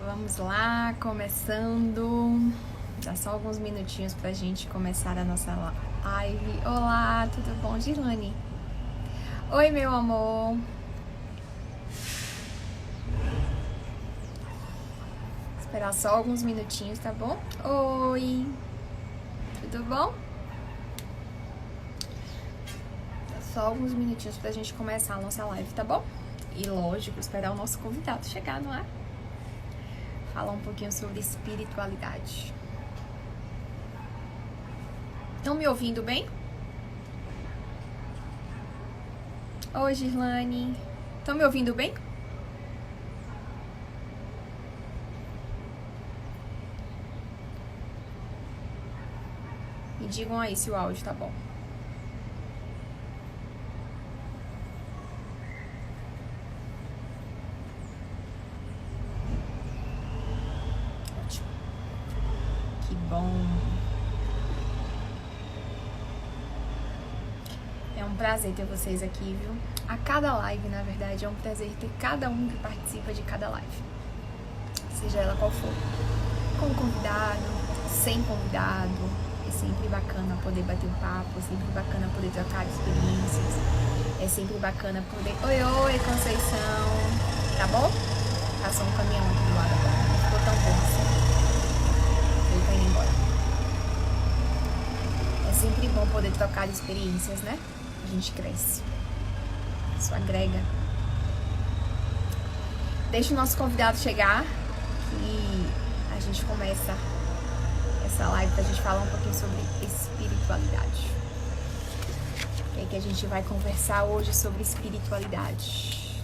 Vamos lá, começando. Dá só alguns minutinhos pra gente começar a nossa live. Olá, tudo bom, Girlane? Oi, meu amor. Esperar só alguns minutinhos, tá bom? Oi, tudo bom? Dá só alguns minutinhos pra gente começar a nossa live, tá bom? E lógico, esperar o nosso convidado chegar, não é? Falar um pouquinho sobre espiritualidade. Estão me ouvindo bem? Oi, Girlane. Estão me ouvindo bem? Me digam aí se o áudio tá bom. Ótimo. Que bom. É um prazer ter vocês aqui, viu? A cada live, na verdade, é um prazer ter cada um que participa de cada live. Seja ela qual for. Com convidado, sem convidado. É sempre bacana poder bater um papo, é sempre bacana poder trocar experiências. É sempre bacana poder... Oi, oi, Conceição. Tá bom? Passou um caminhão aqui do lado agora. Não ficou tão bom assim. Ele tá indo embora. É sempre bom poder trocar experiências, né? A gente cresce. Isso agrega. Deixa o nosso convidado chegar e a gente começa essa live pra gente falar um pouquinho sobre espiritualidade. O que é que a gente vai conversar hoje sobre espiritualidade?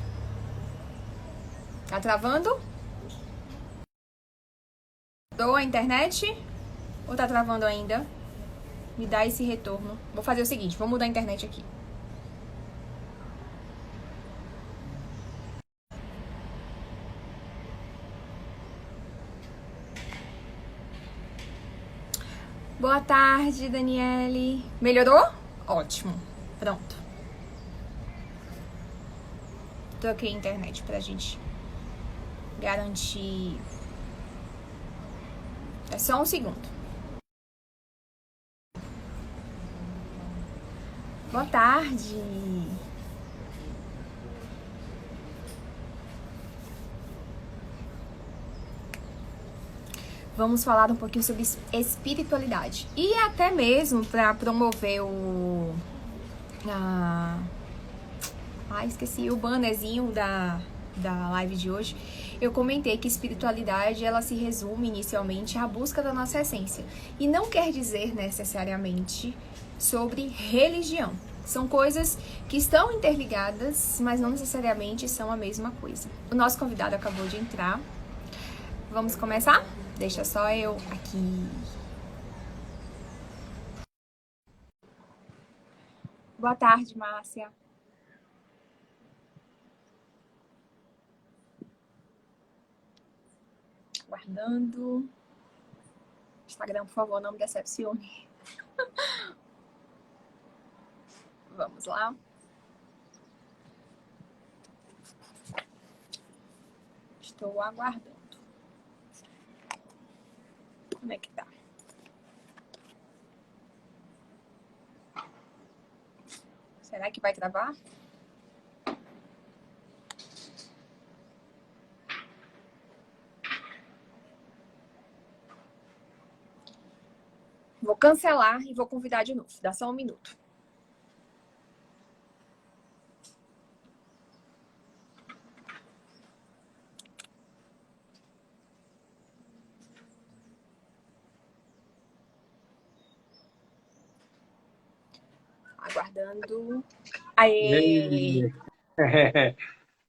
Tá travando? Dou a internet? Ou tá travando ainda? Me dá esse retorno. Vou fazer o seguinte, vou mudar a internet aqui. Boa tarde, Daniele. Melhorou? Ótimo. Pronto. Troquei a internet pra gente garantir. É só um segundo. Boa tarde. Vamos falar um pouquinho sobre espiritualidade. E até mesmo para promover o... esqueci o bannerzinho da live de hoje. Eu comentei que espiritualidade, ela se resume inicialmente à busca da nossa essência. E não quer dizer necessariamente sobre religião. São coisas que estão interligadas, mas não necessariamente são a mesma coisa. O nosso convidado acabou de entrar. Vamos começar? Deixa só eu aqui. Boa tarde, Márcia. Guardando. Instagram, por favor, não me decepcione. Vamos lá. Estou aguardando. Como é que tá? Será que vai travar? Vou cancelar e vou convidar de novo. Dá só um minuto. Aguardando. Aê!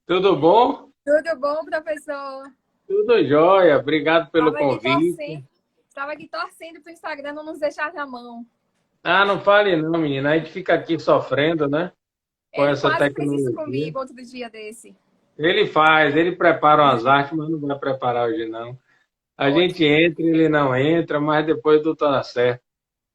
Tudo bom? Tudo bom, professor? Tudo jóia. Obrigado pelo convite. Estava aqui torcendo para o Instagram não nos deixar na mão. Ah, não fale não, menina. A gente fica aqui sofrendo, né? Com Ele essa quase fez isso tecnologia. comigo outro dia desse. Ele prepara umas artes, mas não vai preparar hoje, não. A gente Ótimo. entra, ele não entra, mas depois tudo tá certo.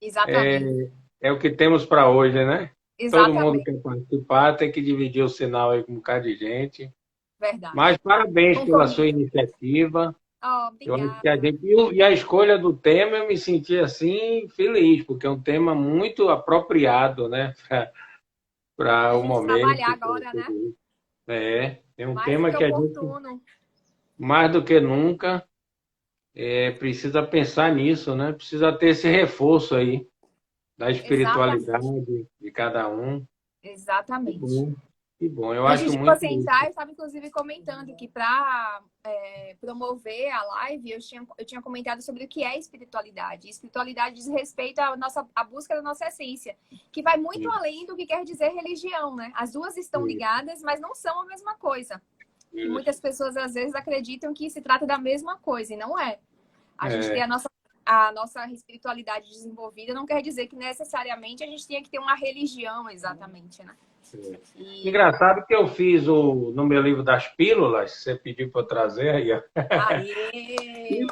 Exatamente. É o que temos para hoje, né? Todo mundo Exatamente. quer participar, tem que dividir o sinal aí com um bocado de gente. Verdade. Mas parabéns pela sua Concordo. iniciativa. Oh, Eu acho que a obrigada. gente. E a escolha do tema eu me senti assim feliz, porque é um tema muito apropriado, né, Para para a o gente trabalhar momento. Pra agora, né? tudo isso. É um Mais do tema que que a gente, oportuno. mais do que nunca, precisa pensar nisso, né? Precisa ter esse reforço aí da Exatamente. espiritualidade de cada um. Que Exatamente. bom, que bom. Eu Antes acho de muito você entrar, isso. eu estava inclusive comentando que para promover a live, eu tinha comentado sobre o que é espiritualidade. Espiritualidade diz respeito à busca da nossa essência, que vai muito Isso, além do que quer dizer religião, né? As duas estão isso, ligadas, mas não são a mesma coisa. Que muitas isso. pessoas às vezes acreditam que se trata da mesma coisa, e não é. A gente ter É, a nossa espiritualidade desenvolvida não quer dizer que necessariamente a gente tenha que ter uma religião exatamente, né? é. E Engraçado que eu fiz no meu livro das pílulas, você pediu para eu trazer aí, ó, aê!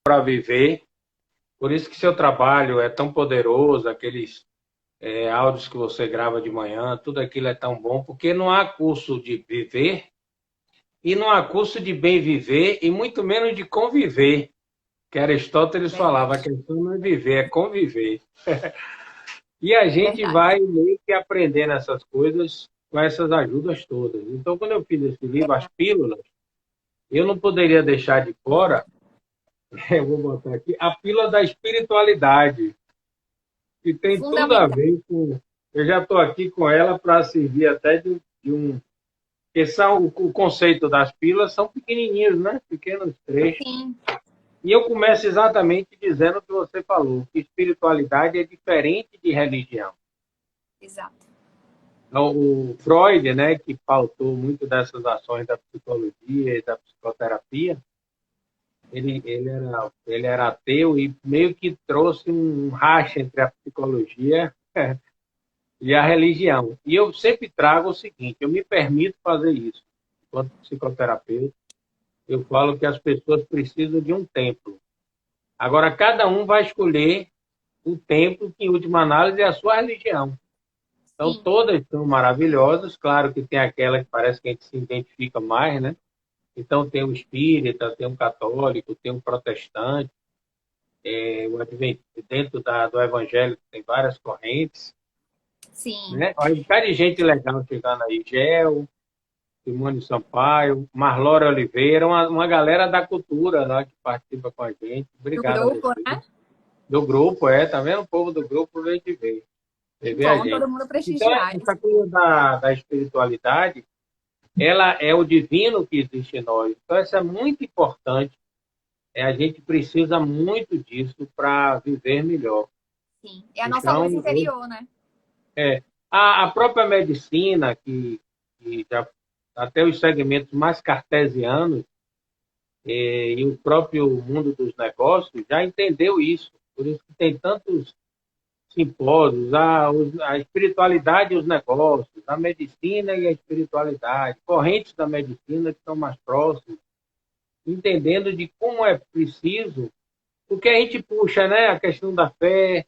para viver. Por isso que seu trabalho é tão poderoso, aqueles áudios que você grava de manhã, tudo aquilo é tão bom, porque não há curso de viver e não há curso de bem viver e muito menos de conviver. Que Aristóteles falava, a Verdade, questão não é viver, é conviver. E a gente verdade, vai meio que aprendendo essas coisas com essas ajudas todas. Então, quando eu fiz esse livro, As verdade. Pílulas, eu não poderia deixar de fora, eu vou botar aqui, a pílula da espiritualidade, que tem tudo a Fundamental. ver com. Eu já estou aqui com ela para servir até de um. Porque o conceito das pílulas são pequenininhos, né? Pequenos trechos. Sim, E eu começo exatamente dizendo o que você falou, que espiritualidade é diferente de religião. exato. O Freud, né, que pautou muito dessas ações da psicologia e da psicoterapia, ele era ateu e meio que trouxe um racha entre a psicologia e a religião. E eu sempre trago o seguinte, eu me permito fazer isso. Enquanto psicoterapeuta, eu falo que as pessoas precisam de um templo. Agora, cada um vai escolher o templo que, em última análise, é a sua religião. Então, Sim, todas são maravilhosas. Claro que tem aquela que parece que a gente se identifica mais, né? Então, tem o espírita, tem um católico, tem um protestante, o adventista, dentro do evangelho tem várias correntes, sim. né? Olha, um cara de gente legal chegando aí, Gel, Simone Sampaio, Marlora Oliveira, uma galera da cultura lá que participa com a gente. Do Obrigado a grupo, vocês. né? Do grupo, tá vendo? O povo do grupo veio de ver. Que Ver a bom gente. todo mundo Então, prestigiar essa isso. coisa da espiritualidade, ela é o divino que existe em nós. Então, isso é muito importante. A gente precisa muito disso para viver melhor. Sim. É a nossa Então, luz interior, né? a própria medicina, que já, até os segmentos mais cartesianos, e o próprio mundo dos negócios já entendeu isso. Por isso que tem tantos simpósios, a espiritualidade e os negócios, a medicina e a espiritualidade, correntes da medicina que estão mais próximas, entendendo de como é preciso, porque a gente puxa, né, a questão da fé,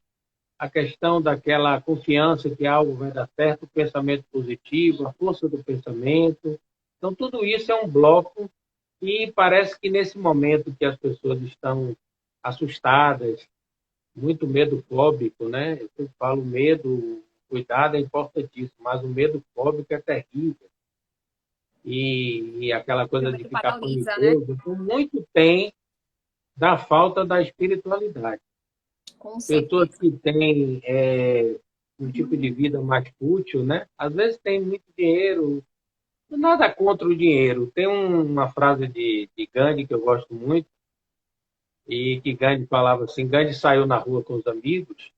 a questão daquela confiança que algo vai dar certo, o pensamento positivo, a força do pensamento. Então, tudo isso é um bloco e parece que nesse momento que as pessoas estão assustadas, muito medo fóbico, né? Eu sempre falo medo, cuidado é importantíssimo, mas o medo fóbico é terrível. E aquela coisa Filme de que ficar paralisa, né? panicoso, então, muito tem da falta da espiritualidade. Com Pessoas certeza. que têm um tipo de vida mais fútil, né? Às vezes tem muito dinheiro, nada contra o dinheiro. Tem uma frase de Gandhi que eu gosto muito, e que Gandhi falava assim, Gandhi saiu na rua com os amigos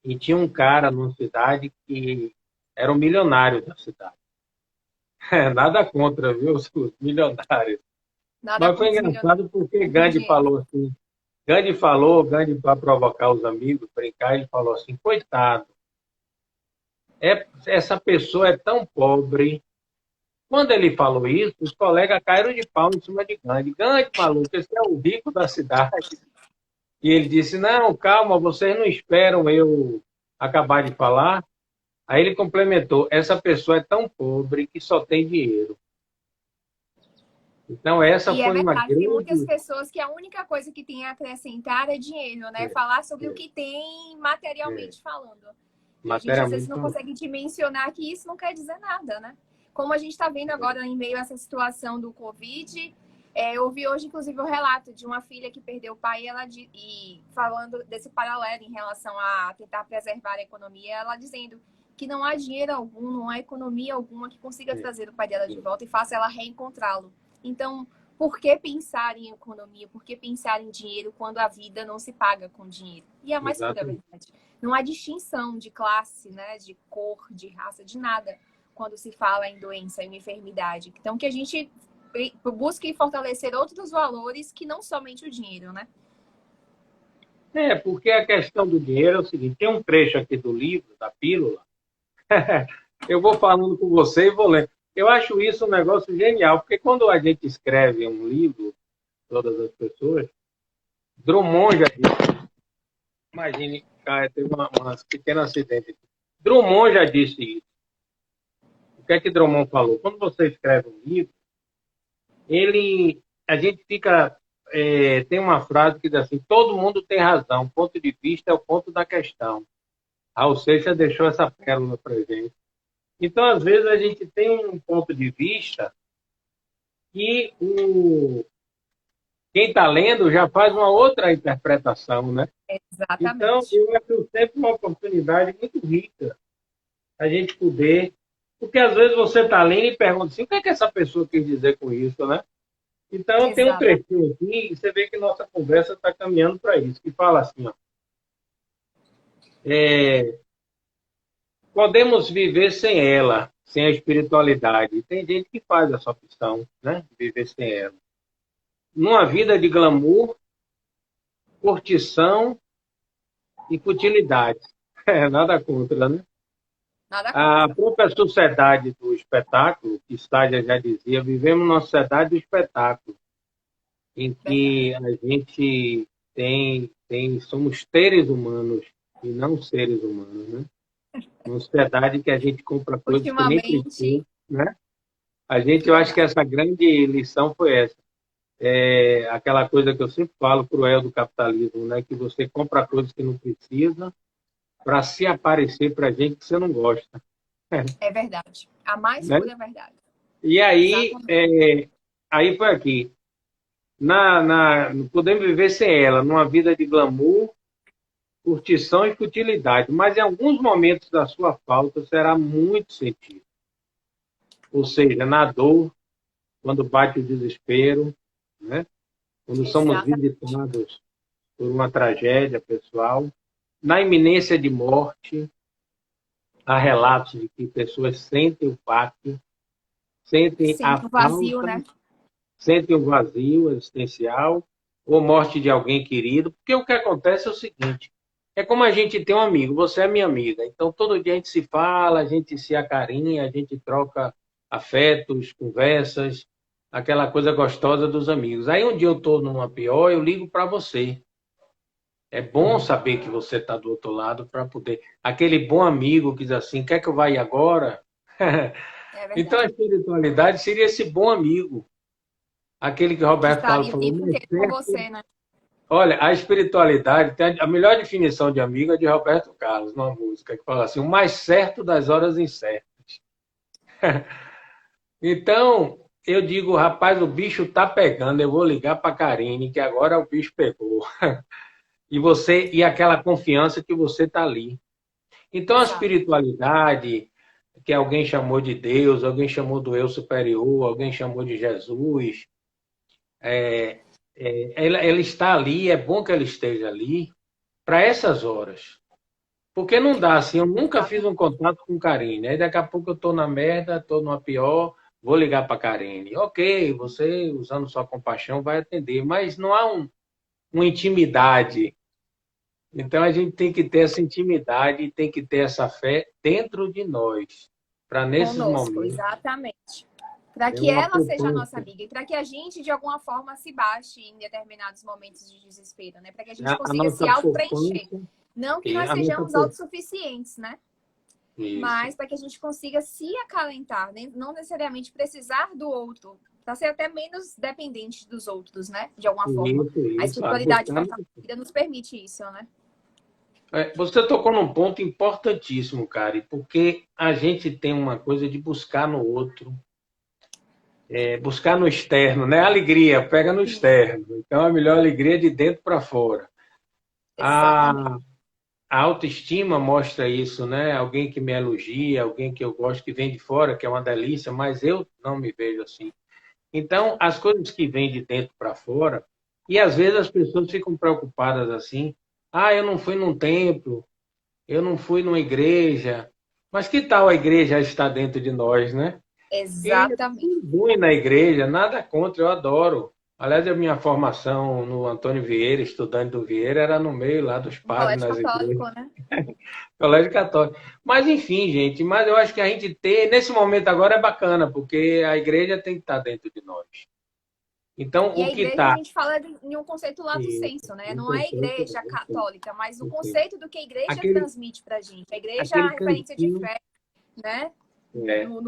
e tinha um cara numa cidade que era um milionário da cidade. Nada contra, viu, os milionários. Nada Mas foi contra os milionários, engraçado porque muito Gandhi dinheiro. falou assim, Gandhi para provocar os amigos, brincar, ele falou assim, coitado, essa pessoa é tão pobre. Quando ele falou isso, os colegas caíram de pau em cima de Gandhi. Gandhi, maluco, esse é o rico da cidade. E ele disse, não, calma, vocês não esperam eu acabar de falar. Aí ele complementou, essa pessoa é tão pobre que só tem dinheiro. Então essa E é foi uma verdade, tem muitas grande... pessoas que a única coisa que tem a acrescentar é dinheiro, né? É, Falar sobre o é, que tem é, materialmente falando. E a gente às vezes materialmente não falando. consegue dimensionar que isso não quer dizer nada, né? Como a gente está vendo agora em meio a essa situação do Covid, eu ouvi hoje, inclusive, o relato de uma filha que perdeu o pai e falando desse paralelo em relação a tentar preservar a economia, ela dizendo que não há dinheiro algum, não há economia alguma que consiga É, trazer o pai dela de é, volta e faça ela reencontrá-lo. Então, por que pensar em economia? Por que pensar em dinheiro quando a vida não se paga com dinheiro? E é a mais pura exatamente. verdade. Não há distinção de classe, né, de cor, de raça, de nada quando se fala em doença, em enfermidade. Então, que a gente busque fortalecer outros valores que não somente o dinheiro, né? É, porque a questão do dinheiro é o seguinte, tem um trecho aqui do livro, da pílula, eu vou falando com você e vou lendo. Eu acho isso um negócio genial, porque quando a gente escreve um livro, todas as pessoas, Drummond já disse, imagine, cara, teve umas pequeno acidente aqui. Drummond já disse isso. O que é que Drummond falou? Quando você escreve um livro, a gente fica, tem uma frase que diz assim, todo mundo tem razão, o ponto de vista é o ponto da questão. Raul Seixas deixou essa pérola para gente. Então, às vezes, a gente tem um ponto de vista que quem está lendo já faz uma outra interpretação, né? Então, Exatamente. eu acho sempre uma oportunidade muito rica a gente poder... Porque, às vezes, você está lendo e pergunta assim, o que é que essa pessoa quis dizer com isso, né? Então, tem um Exatamente. trechinho aqui e você vê que nossa conversa está caminhando para isso, que fala assim, ó, é, podemos viver sem ela, sem a espiritualidade. Tem gente que faz essa opção, né? Viver sem ela. Numa vida de glamour, curtição e futilidade. Nada contra, né? Nada A contra. própria sociedade do espetáculo, que Stádia já dizia, vivemos numa sociedade do espetáculo, em Verdade. que a gente somos seres humanos e não seres humanos, né? Uma sociedade que a gente compra coisas que nem Ultimamente, precisa, né? Eu acho que verdade. essa grande lição foi essa. É aquela coisa que eu sempre falo, cruel do capitalismo, né? Que você compra coisas que não precisa para se aparecer para gente que você não gosta, É verdade. A mais né? pura verdade. E aí, Exatamente. aí foi aqui. Podemos viver sem ela, numa vida de glamour, curtição e futilidade, mas em alguns momentos da sua falta será muito sentido. Ou seja, na dor, quando bate o desespero, né? Quando somos Exatamente. visitados por uma tragédia pessoal, na iminência de morte, há relatos de que pessoas sentem o pacto, sentem a Sente o vazio, falta, né? sentem o vazio existencial ou morte de alguém querido, porque o que acontece é o seguinte, é como a gente tem um amigo, você é minha amiga, então todo dia a gente se fala, a gente se acarinha, a gente troca afetos, conversas, aquela coisa gostosa dos amigos. Aí um dia eu estou numa pior, eu ligo para você. É bom saber que você está do outro lado para poder. Aquele bom amigo que diz assim: quer que eu vá ir agora? É Então a verdade. espiritualidade seria esse bom amigo. Aquele que Que Roberto está Carlos ali o falou, tempo mais inteiro com certo. você, né? Olha, a espiritualidade, tem a melhor definição de amigo é de Roberto Carlos, numa música, que fala assim: o mais certo das horas incertas. Então, eu digo, rapaz, o bicho tá pegando, eu vou ligar para a Karine, que agora o bicho pegou. E aquela confiança que você está ali. Então, a Exato. espiritualidade, que alguém chamou de Deus, alguém chamou do eu superior, alguém chamou de Jesus, ela está ali, é bom que ela esteja ali para essas horas. Porque não dá assim, eu nunca fiz um Exatamente. contato com Karine, aí daqui a pouco eu estou na merda, estou numa pior, vou ligar para Karine. Ok, você, usando sua compaixão, vai atender, mas não há uma intimidade. Então a gente tem que ter essa intimidade e tem que ter essa fé dentro de nós, para nesses Conosco, momentos exatamente. Para é que uma ela seja a nossa poupança. amiga e para que a gente, de alguma forma, se baixe em determinados momentos de desespero, né? Para que a gente A consiga se nossa auto-preencher. poupança, Não que nós a nossa sejamos poupança, autossuficientes, né? Isso. mas para que a gente consiga se acalentar, né? Não necessariamente precisar do outro, para ser até menos dependente dos outros, né? De alguma forma. A Isso. espiritualidade fortalecida nos permite isso, né? Você tocou num ponto importantíssimo, Kari, porque a gente tem uma coisa de buscar no outro, buscar no externo, né? Alegria, pega no Sim, externo. Então, a melhor alegria é de dentro para fora. exatamente. A, a autoestima mostra isso, né? Alguém que me elogia, alguém que eu gosto, que vem de fora, que é uma delícia, mas eu não me vejo assim. Então, as coisas que vêm de dentro para fora, e às vezes as pessoas ficam preocupadas assim, ah, eu não fui num templo, eu não fui numa igreja, mas que tal a igreja estar dentro de nós, né? E é Exatamente. tudo bom ir na igreja, nada contra, eu adoro. Aliás, a minha formação no Antônio Vieira, estudante do Vieira, era no meio lá dos Um padres colégio nas igrejas, católico, né? colégio católico. Mas enfim, gente, mas eu acho que a gente ter, nesse momento agora é bacana, porque a igreja tem que estar dentro de nós. Então, E o a que igreja, a está. gente fala em um conceito lato senso, né? Não é a igreja católica, mas o conceito do que a igreja Aquele, transmite pra gente. A igreja é aquele a referência de cantinho. fé, né?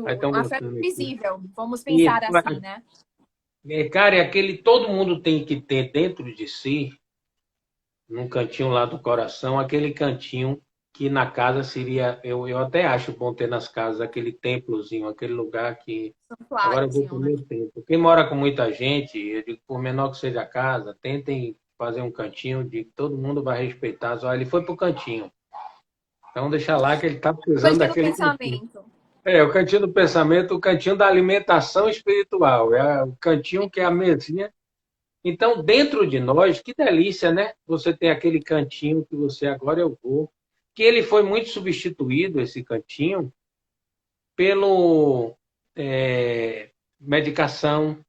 Aí estão A fé botando aqui. visível, vamos Isso, pensar assim, né? cara, é aquele todo mundo tem que ter dentro de si, num cantinho lá do coração, aquele cantinho que na casa seria, eu até acho bom ter nas casas aquele templozinho, aquele lugar que agora eu vou para Santuáriozinho, o né? meu tempo. Quem mora com muita gente, eu digo, por menor que seja a casa, tentem fazer um cantinho de que todo mundo vai respeitar. Só ele foi para o cantinho. Então deixa lá que ele está precisando Cantinho do daquele cantinho. pensamento. É, o cantinho do pensamento, o cantinho da alimentação espiritual. É o cantinho que é a mesinha. Então, dentro de nós, que delícia, né? Você tem aquele cantinho que você agora eu vou. Que ele foi muito substituído, esse cantinho, pelo medicação.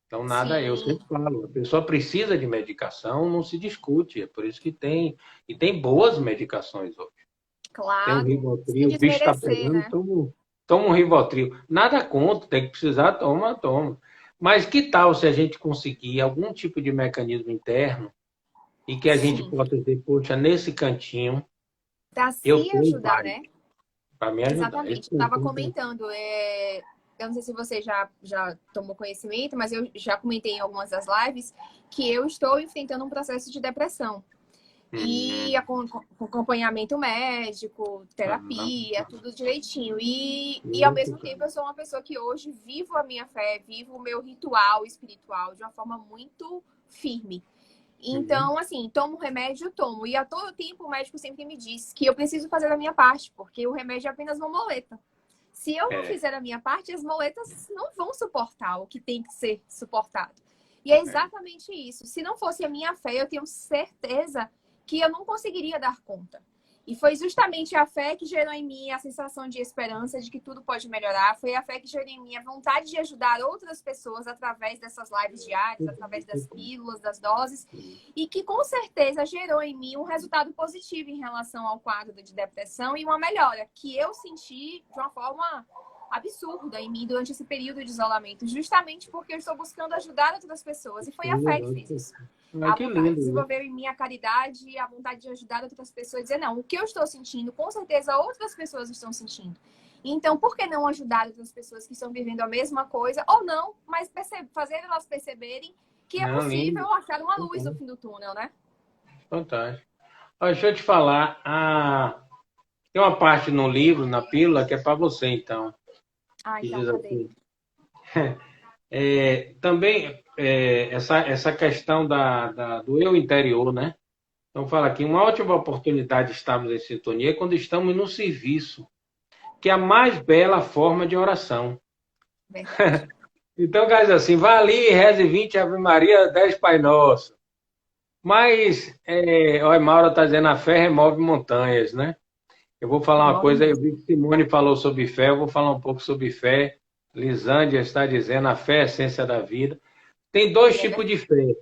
Então, nada, eu Sim, sempre falo, a pessoa precisa de medicação, não se discute. É por isso que tem. E tem boas medicações hoje. Tem um claro. Sem Rivotril, o bicho está desmerecer, pegando, né? toma um Rivotril. Nada contra, tem que precisar, toma, toma. Mas que tal se a gente conseguir algum tipo de mecanismo interno e que a gente Sim. possa dizer, poxa, nesse cantinho Pra eu se tenho ajudar, paz né? para me ajudar. Esse Exatamente. Eu estava cantinho tem. comentando, eu não sei se você já tomou conhecimento, mas eu já comentei em algumas das lives que eu estou enfrentando um processo de depressão. E com acompanhamento médico, terapia, tudo direitinho. E ao Isso, mesmo cara. tempo eu sou uma pessoa que hoje vivo a minha fé, vivo o meu ritual espiritual de uma forma muito firme. Uhum. Então, assim, tomo remédio, tomo. E a todo tempo o médico sempre me diz que eu preciso fazer a minha parte, porque o remédio é apenas uma muleta. Se eu não É, fizer a minha parte, as moletas não vão suportar o que tem que ser suportado. E é é. exatamente isso. Se não fosse a minha fé, eu tenho certeza que eu não conseguiria dar conta. E foi justamente a fé que gerou em mim a sensação de esperança, de que tudo pode melhorar. Foi a fé que gerou em mim a vontade de ajudar outras pessoas através dessas lives diárias, através das pílulas, das doses. E que com certeza gerou em mim um resultado positivo em relação ao quadro de depressão e uma melhora que eu senti de uma forma absurda em mim durante esse período de isolamento, justamente porque eu estou buscando ajudar outras pessoas. E foi a fé que fez isso. Ah, A que vontade, lindo isso. desenvolver em mim a caridade e a vontade de ajudar outras pessoas. Dizer, não, o que eu estou sentindo, com certeza outras pessoas estão sentindo. Então, por que não ajudar outras pessoas que estão vivendo a mesma coisa? Ou não, mas fazer elas perceberem que é Não, lindo. possível achar uma luz no Fantástico. fim do túnel, né? Fantástico. Ó, deixa eu te falar. Tem uma parte no livro, na pílula, que é para você, então. Ah, Que então, diz cadê? assim. Também essa questão do eu interior, né? Então fala aqui, uma ótima oportunidade de estarmos em sintonia é quando estamos no serviço, que é a mais bela forma de oração. Verdade. Então, guys, assim, vá ali, reze 20 Ave Maria, 10 Pai Nosso. Mas, olha, Maura está dizendo, a fé remove montanhas, né? Eu vou falar uma Remove coisa, eu mesmo. vi que Simone falou sobre fé, eu vou falar um pouco sobre fé. Lisângela está dizendo, a fé é a essência da vida. Tem dois E é tipos verdade. de fé.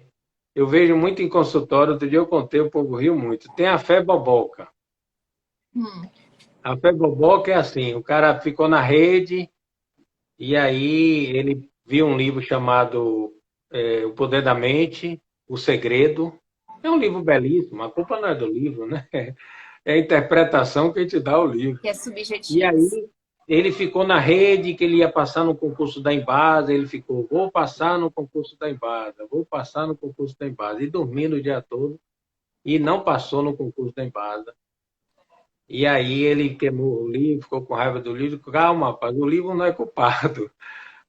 Eu vejo muito em consultório, outro dia eu contei, o povo riu muito. Tem a fé boboca. Hum, A fé boboca é assim, o cara ficou na rede e aí ele viu um livro chamado O Poder da Mente, O Segredo. É um livro belíssimo, a culpa não é do livro, né? é a interpretação que a gente dá ao livro. Que é E subjetivo. aí ele ficou na rede que ele ia passar no concurso da Embasa, ele ficou, vou passar no concurso da Embasa, vou passar no concurso da Embasa, e dormindo o dia todo, e não passou no concurso da Embasa. E aí ele queimou o livro, ficou com raiva do livro, calma, rapaz, o livro não é culpado.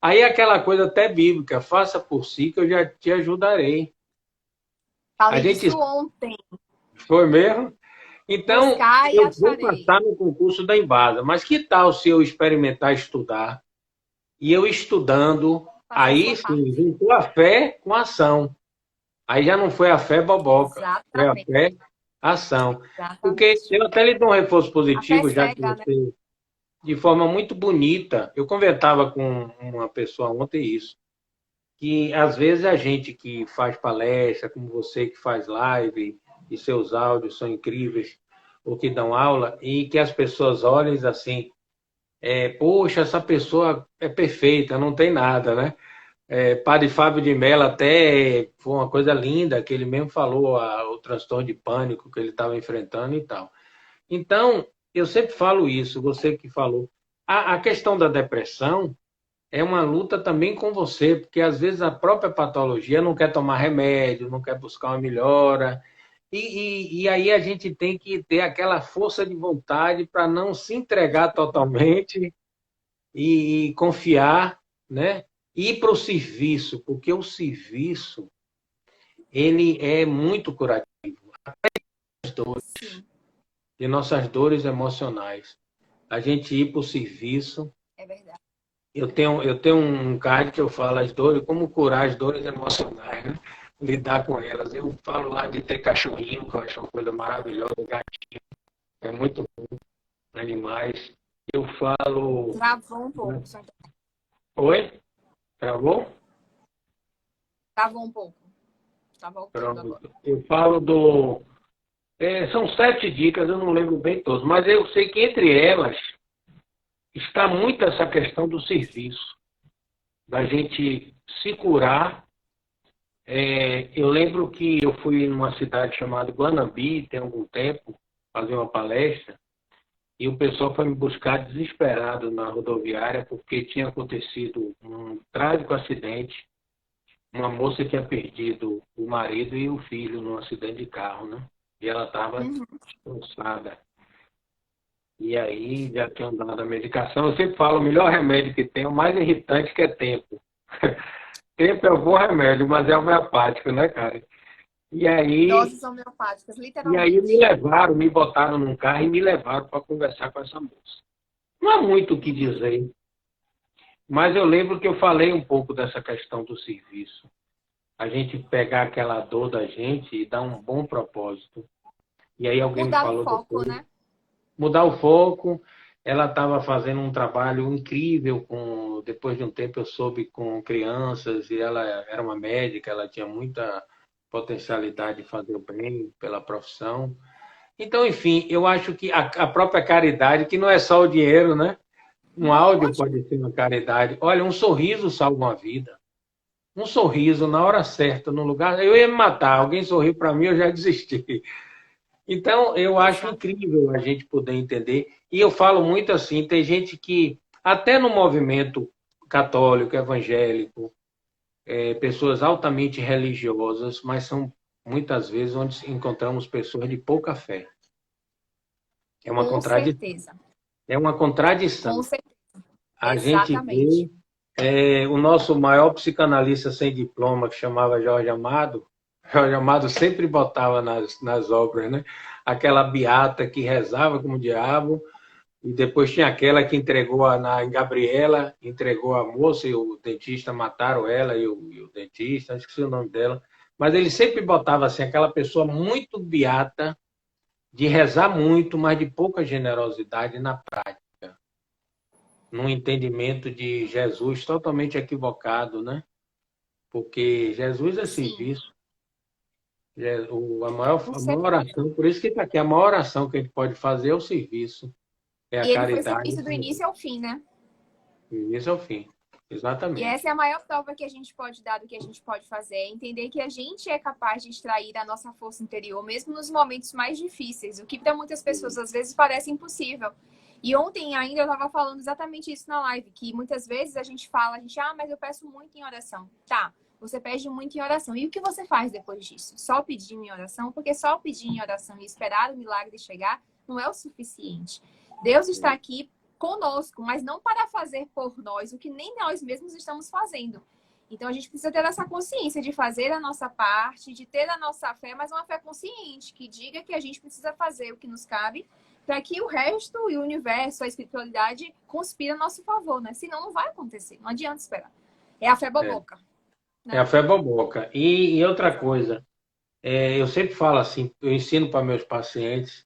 Aí aquela coisa até bíblica, faça por si que eu já te ajudarei. A Falei gente disso ontem. foi mesmo? Então, Buscar e eu vou acharei. passar no concurso da Embasa, mas que tal se eu experimentar estudar? E eu estudando, Fazer a aí sua sim, parte. juntou a fé com a ação. Aí já não foi a fé boboca, foi a Exatamente. fé ação. Porque Exatamente. eu até lhe dou um reforço A fé positivo, já que cega, né? você, de forma muito bonita, eu conversava com uma pessoa ontem isso, que às vezes a gente que faz palestra, como você que faz live, e seus áudios são incríveis, ou que dão aula, e que as pessoas olhem assim, poxa, essa pessoa é perfeita, não tem nada, né? Padre Fábio de Mello até foi uma coisa linda, que ele mesmo falou o transtorno de pânico que ele estava enfrentando e tal. Então, eu sempre falo isso, você que falou. A questão da depressão é uma luta também com você, porque às vezes a própria patologia não quer tomar remédio, não quer buscar uma melhora. E aí a gente tem que ter aquela força de vontade para não se entregar totalmente e confiar, né? Ir para o serviço, porque o serviço ele é muito curativo Sim, de nossas dores emocionais. A gente ir para o serviço. é verdade. Eu tenho um card que eu falo as dores, como curar as dores emocionais, né? Lidar com elas. Eu falo lá de ter cachorrinho, que eu acho uma coisa maravilhosa, gatinho, é muito bom, animais. Eu falo. Travou um pouco. Oi? Travou? Travou um pouco. Tá voltando agora. Pronto. Eu falo do. São 7 dicas, eu não lembro bem todas, mas eu sei que entre elas está muito essa questão do serviço, da gente se curar. Eu lembro que eu fui numa cidade chamada Guanambi, tem algum tempo, fazer uma palestra, e o pessoal foi me buscar desesperado na rodoviária, porque tinha acontecido um trágico acidente. Uma moça tinha perdido o marido e o filho num acidente de carro, né? E ela estava Uhum. cansada. E aí já tinham dado a medicação. Eu sempre falo, o melhor remédio que tem, o mais irritante que é tempo. Tempo é um bom remédio, mas é homeopático, né, cara? E aí, Doses homeopáticas, e aí me literalmente. levaram, me botaram num carro e me levaram para conversar com essa moça. Não há muito o que dizer, mas eu lembro que eu falei um pouco dessa questão do serviço. A gente pegar aquela dor da gente e dar um bom propósito. E aí alguém me Mudar o falou foco, depois, né? mudar o foco. Ela estava fazendo um trabalho incrível depois de um tempo eu soube com crianças e ela era uma médica, ela tinha muita potencialidade de fazer o bem pela profissão. Então, enfim, eu acho que a própria caridade, que não é só o dinheiro, né? Um áudio Lógico. pode ser uma caridade. Olha, um sorriso salva uma vida. Um sorriso na hora certa, no lugar. Eu ia me matar, alguém sorriu para mim, eu já desisti. Então, eu acho Exato. incrível a gente poder entender. E eu falo muito assim: tem gente que, até no movimento católico, evangélico, pessoas altamente religiosas, mas são muitas vezes onde encontramos pessoas de pouca fé. É uma Com contradição. certeza. É uma Com contradição. certeza. A gente Exatamente. vê o nosso maior psicanalista sem diploma, que chamava Jorge Amado. Jorge Amado sempre botava nas obras, né? Aquela beata que rezava como o diabo, e depois tinha aquela que entregou na Gabriela, entregou a moça e o dentista mataram ela e o dentista, esqueci o nome dela. Mas ele sempre botava assim, aquela pessoa muito beata, de rezar muito, mas de pouca generosidade na prática, num entendimento de Jesus totalmente equivocado, né? Porque Jesus é Sim. serviço. A Com maior certeza. oração, por isso que está aqui, a maior oração que a gente pode fazer é o serviço, é a E ele foi caridade, serviço do início ao fim, né? do início ao fim. E essa é Exatamente. a maior prova que a gente pode dar do que a gente pode fazer, é entender que a gente é capaz de extrair a nossa força interior, mesmo nos momentos mais difíceis, o que para muitas pessoas às vezes parece impossível. E ontem ainda eu estava falando exatamente isso na live, que muitas vezes a gente fala, mas eu peço muito em oração. Tá, você pede muito em oração. E o que você faz depois disso? Só pedir em oração? Porque só pedir em oração e esperar o milagre chegar não é o suficiente. Deus está aqui conosco, mas não para fazer por nós o que nem nós mesmos estamos fazendo. Então a gente precisa ter essa consciência de fazer a nossa parte, de ter a nossa fé, mas uma fé consciente, que diga que a gente precisa fazer o que nos cabe para que o resto e o universo, a espiritualidade conspire a nosso favor, né? Senão não vai acontecer, não adianta esperar. É a fé É, boboca, é né? a fé boboca. E outra coisa, eu sempre falo assim, eu ensino para meus pacientes,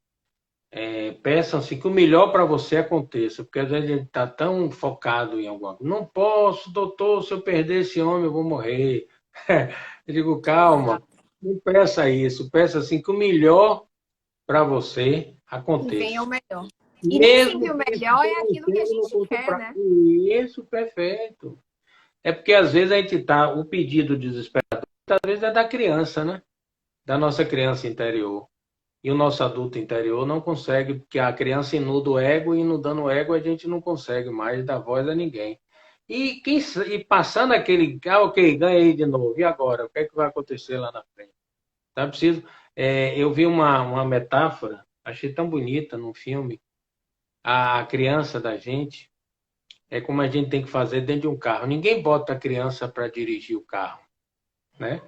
peçam-se que o melhor para você aconteça, porque às vezes a gente está tão focado em alguma coisa. Não posso, doutor, se eu perder esse homem, eu vou morrer. Eu digo, calma, Exato. não peça isso, peça assim que o melhor para você Que venha o aconteça. melhor. E nem sempre Mesmo o que ele melhor é esteja aquilo que a no gente curto quer, prazo. né? Isso, perfeito. É porque às vezes a gente tá, o pedido desesperado, às vezes é da criança, né? Da nossa criança interior. E o nosso adulto interior não consegue, porque a criança inuda o ego, e inudando o ego a gente não consegue mais dar voz a ninguém. E passando aquele, ok, ganhei de novo, e agora? O que é que vai acontecer lá na frente? Então é preciso. Eu vi uma metáfora, achei tão bonita num filme, a criança da gente é como a gente tem que fazer dentro de um carro. Ninguém bota a criança para dirigir o carro, né?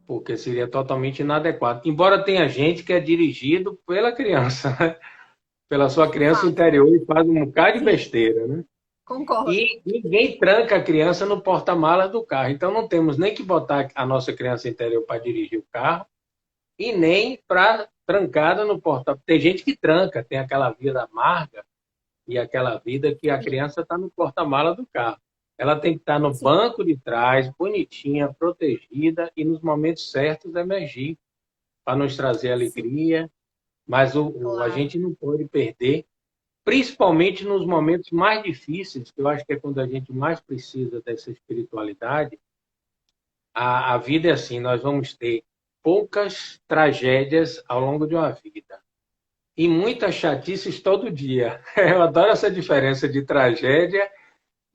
Porque seria totalmente inadequado. Embora tenha gente que é dirigido pela criança, né? Pela sua De criança fato. interior e faz um bocado de Sim, besteira, né? concordo. E ninguém tranca a criança no porta-malas do carro. Então não temos nem que botar a nossa criança interior para dirigir o carro e nem para trancada no porta. Tem gente que tranca, tem aquela vida amarga e aquela vida que a Sim, criança está no porta-mala do carro. Ela tem que estar no sim, banco de trás, bonitinha, protegida e nos momentos certos emergir para nos trazer sim, alegria. Mas a claro. gente não pode perder, principalmente nos momentos mais difíceis, que eu acho que é quando a gente mais precisa dessa espiritualidade. A vida é assim, nós vamos ter poucas tragédias ao longo de uma vida e muitas chatices todo dia. Eu adoro essa diferença de tragédia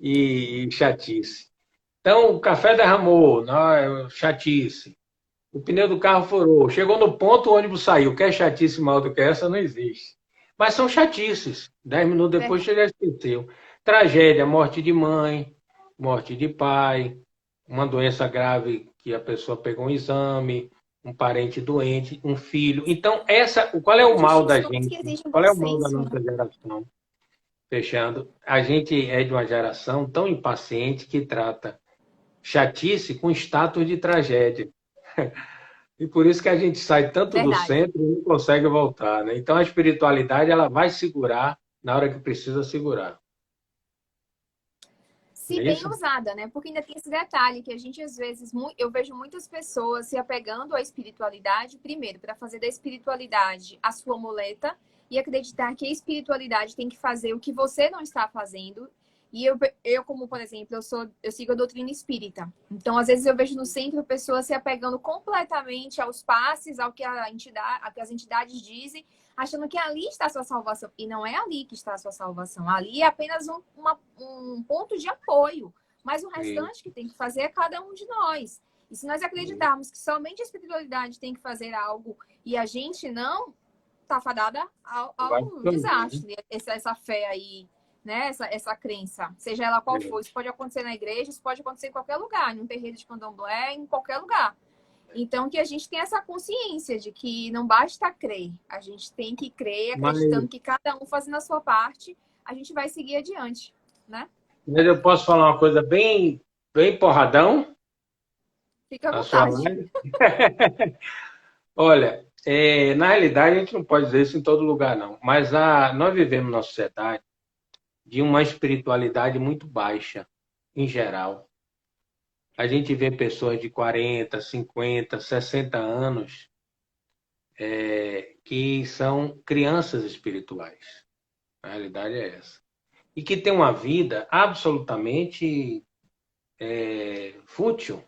e chatice. Então, o café derramou, não, chatice. O pneu do carro furou. Chegou no ponto, o ônibus saiu. Quer chatice maior do que essa? Não existe. Mas são chatices. 10 minutos depois Verdade. você já esqueceu. Tragédia, morte de mãe, morte de pai, uma doença grave que a pessoa pegou um exame, um parente doente, um filho. Então, qual é o mal da Injustições que gente? exigem Qual bom é o mal da senso, né? nossa geração? Fechando, a gente é de uma geração tão impaciente que trata chatice com status de tragédia. E por isso que a gente sai tanto do Verdade. centro e não consegue voltar, né? Então a espiritualidade ela vai segurar na hora que precisa segurar. Não Se é bem isso? usada, né? Porque ainda tem esse detalhe que a gente, às vezes, eu vejo muitas pessoas se apegando à espiritualidade, primeiro, para fazer da espiritualidade a sua muleta e acreditar que a espiritualidade tem que fazer o que você não está fazendo. E eu como, por exemplo, eu sigo a doutrina espírita. Então, às vezes, eu vejo no centro pessoas se apegando completamente aos passes, ao que ao que as entidades dizem, achando que ali está a sua salvação. E não é ali que está a sua salvação. Ali é apenas um ponto de apoio. Mas o Sim, restante que tem que fazer é cada um de nós. E se nós sim. acreditarmos que somente a espiritualidade tem que fazer algo e a gente não, tá fadada Vai ao funcionar, né? desastre. Essa fé aí, né? Essa crença, seja ela qual for. Isso pode acontecer na igreja, isso pode acontecer em qualquer lugar, num terreiro de candomblé, em qualquer lugar. Então, que a gente tenha essa consciência de que não basta crer, a gente tem que crer, Mas, acreditando que cada um fazendo a sua parte, a gente vai seguir adiante, né? mas eu posso falar uma coisa bem, bem porradão Fica à na sua vontade. live? Olha, na realidade a gente não pode dizer isso em todo lugar, não. Mas nós vivemos numa sociedade de uma espiritualidade muito baixa, em geral. A gente vê pessoas de 40, 50, 60 anos que são crianças espirituais. A realidade é essa. E que têm uma vida absolutamente. fútil.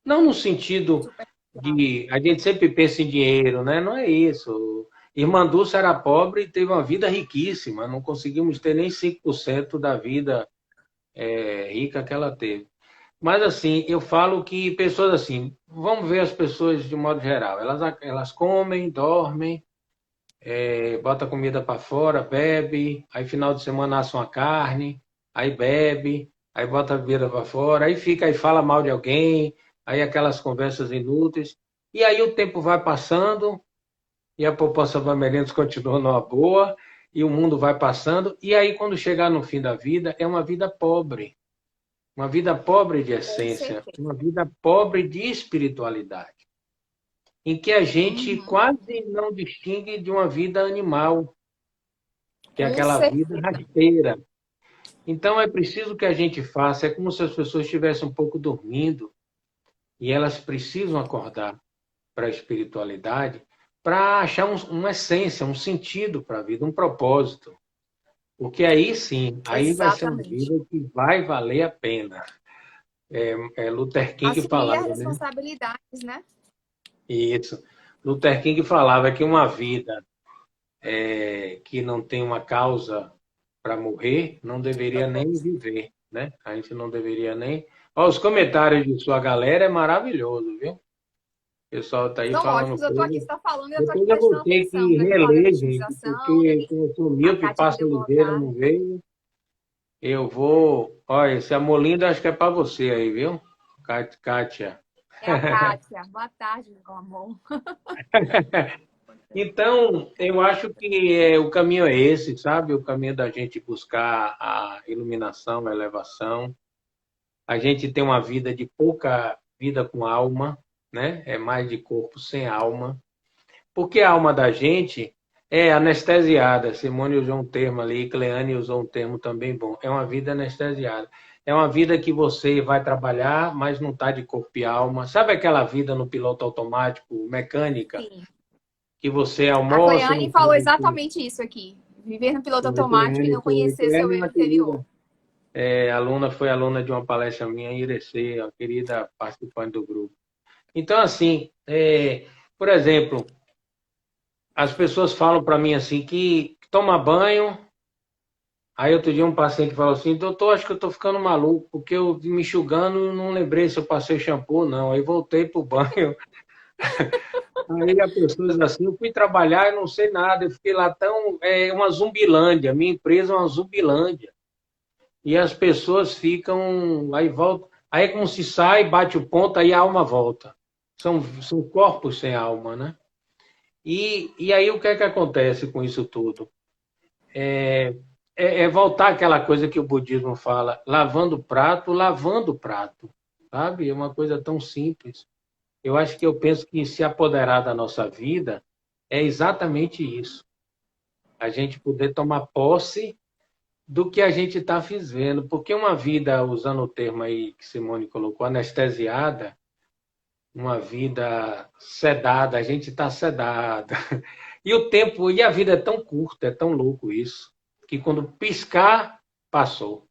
Não no sentido de... A gente sempre pensa em dinheiro, né? Não é isso. Irmã Dulce era pobre e teve uma vida riquíssima. Não conseguimos ter nem 5% da vida rica que ela teve. Mas, assim, eu falo que pessoas assim... Vamos ver as pessoas de modo geral. Elas comem, dormem, bota comida para fora, bebe, aí final de semana assa uma carne, aí bebe, aí bota a bebida para fora, aí fica aí fala mal de alguém, aí aquelas conversas inúteis. E aí o tempo vai passando e a poupança Bamerindos continua numa boa e o mundo vai passando. E aí quando chegar no fim da vida, é uma vida pobre de Com essência, certeza. uma vida pobre de espiritualidade, em que a gente Uhum. quase não distingue de uma vida animal, que é Com aquela vida certeza. rasteira. Então é preciso que a gente faça, é como se as pessoas estivessem um pouco dormindo e elas precisam acordar para a espiritualidade para achar uma essência, um sentido para a vida, um propósito. Porque aí sim, aí vai ser uma Exatamente. vida que vai valer a pena. Luther King Assumir as falava, né? responsabilidades, né? Isso. Luther King falava que uma vida que não tem uma causa para morrer, não deveria nem Propósito. viver, né? A gente não deveria nem. Ó, os comentários de sua galera é maravilhoso, viu? O pessoal tá aí São falando ótimos. Eu tô aqui coisa. só falando e eu tô aqui Depois eu vou prestando ter atenção, que né? Que eu falei da reler, gente, otimização, porque eu sou a míope, Kátia que passa deu boa ligeiro no tarde. meio. Eu vou. Olha, esse amor lindo acho que é para você aí, viu? Kátia. É a Kátia. Boa tarde, meu amor. Então, eu acho que o caminho é esse, sabe? O caminho da gente buscar a iluminação, a elevação. A gente tem uma vida de pouca vida com alma, né? É mais de corpo sem alma. Porque a alma da gente é anestesiada. Simone usou um termo ali, Cleane usou um termo também bom. É uma vida anestesiada. É uma vida que você vai trabalhar, mas não está de corpo e alma. Sabe aquela vida no piloto automático, mecânica, Sim. que você A almoça e Cleane não falou sabe o que... exatamente isso aqui. Viver no piloto Foi, automático e Cleane, não conhecer seu Cleane é eu uma querida. interior. Foi aluna de uma palestra minha em Irecê, a querida participante do grupo. Então, assim, por exemplo, as pessoas falam para mim assim que toma banho. Aí outro dia um paciente falou assim, doutor, acho que eu tô ficando maluco, porque eu me enxugando não lembrei se eu passei shampoo, não. Aí voltei pro banho. Aí a pessoa diz assim, eu fui trabalhar e não sei nada, eu fiquei lá uma zumbilândia, minha empresa é uma zumbilândia. E as pessoas ficam, aí volta, aí é como se sai, bate o ponto, aí a alma volta. São corpos sem alma, né? E aí o que é que acontece com isso tudo? É voltar àquela coisa que o budismo fala, lavando o prato, sabe? É uma coisa tão simples. Eu penso que se apoderar da nossa vida é exatamente isso. A gente poder tomar posse do que a gente está fazendo. Porque uma vida, usando o termo aí que Simone colocou, anestesiada, uma vida sedada, a gente está sedada. E o tempo, e a vida é tão curta, é tão louco isso, que quando piscar, passou.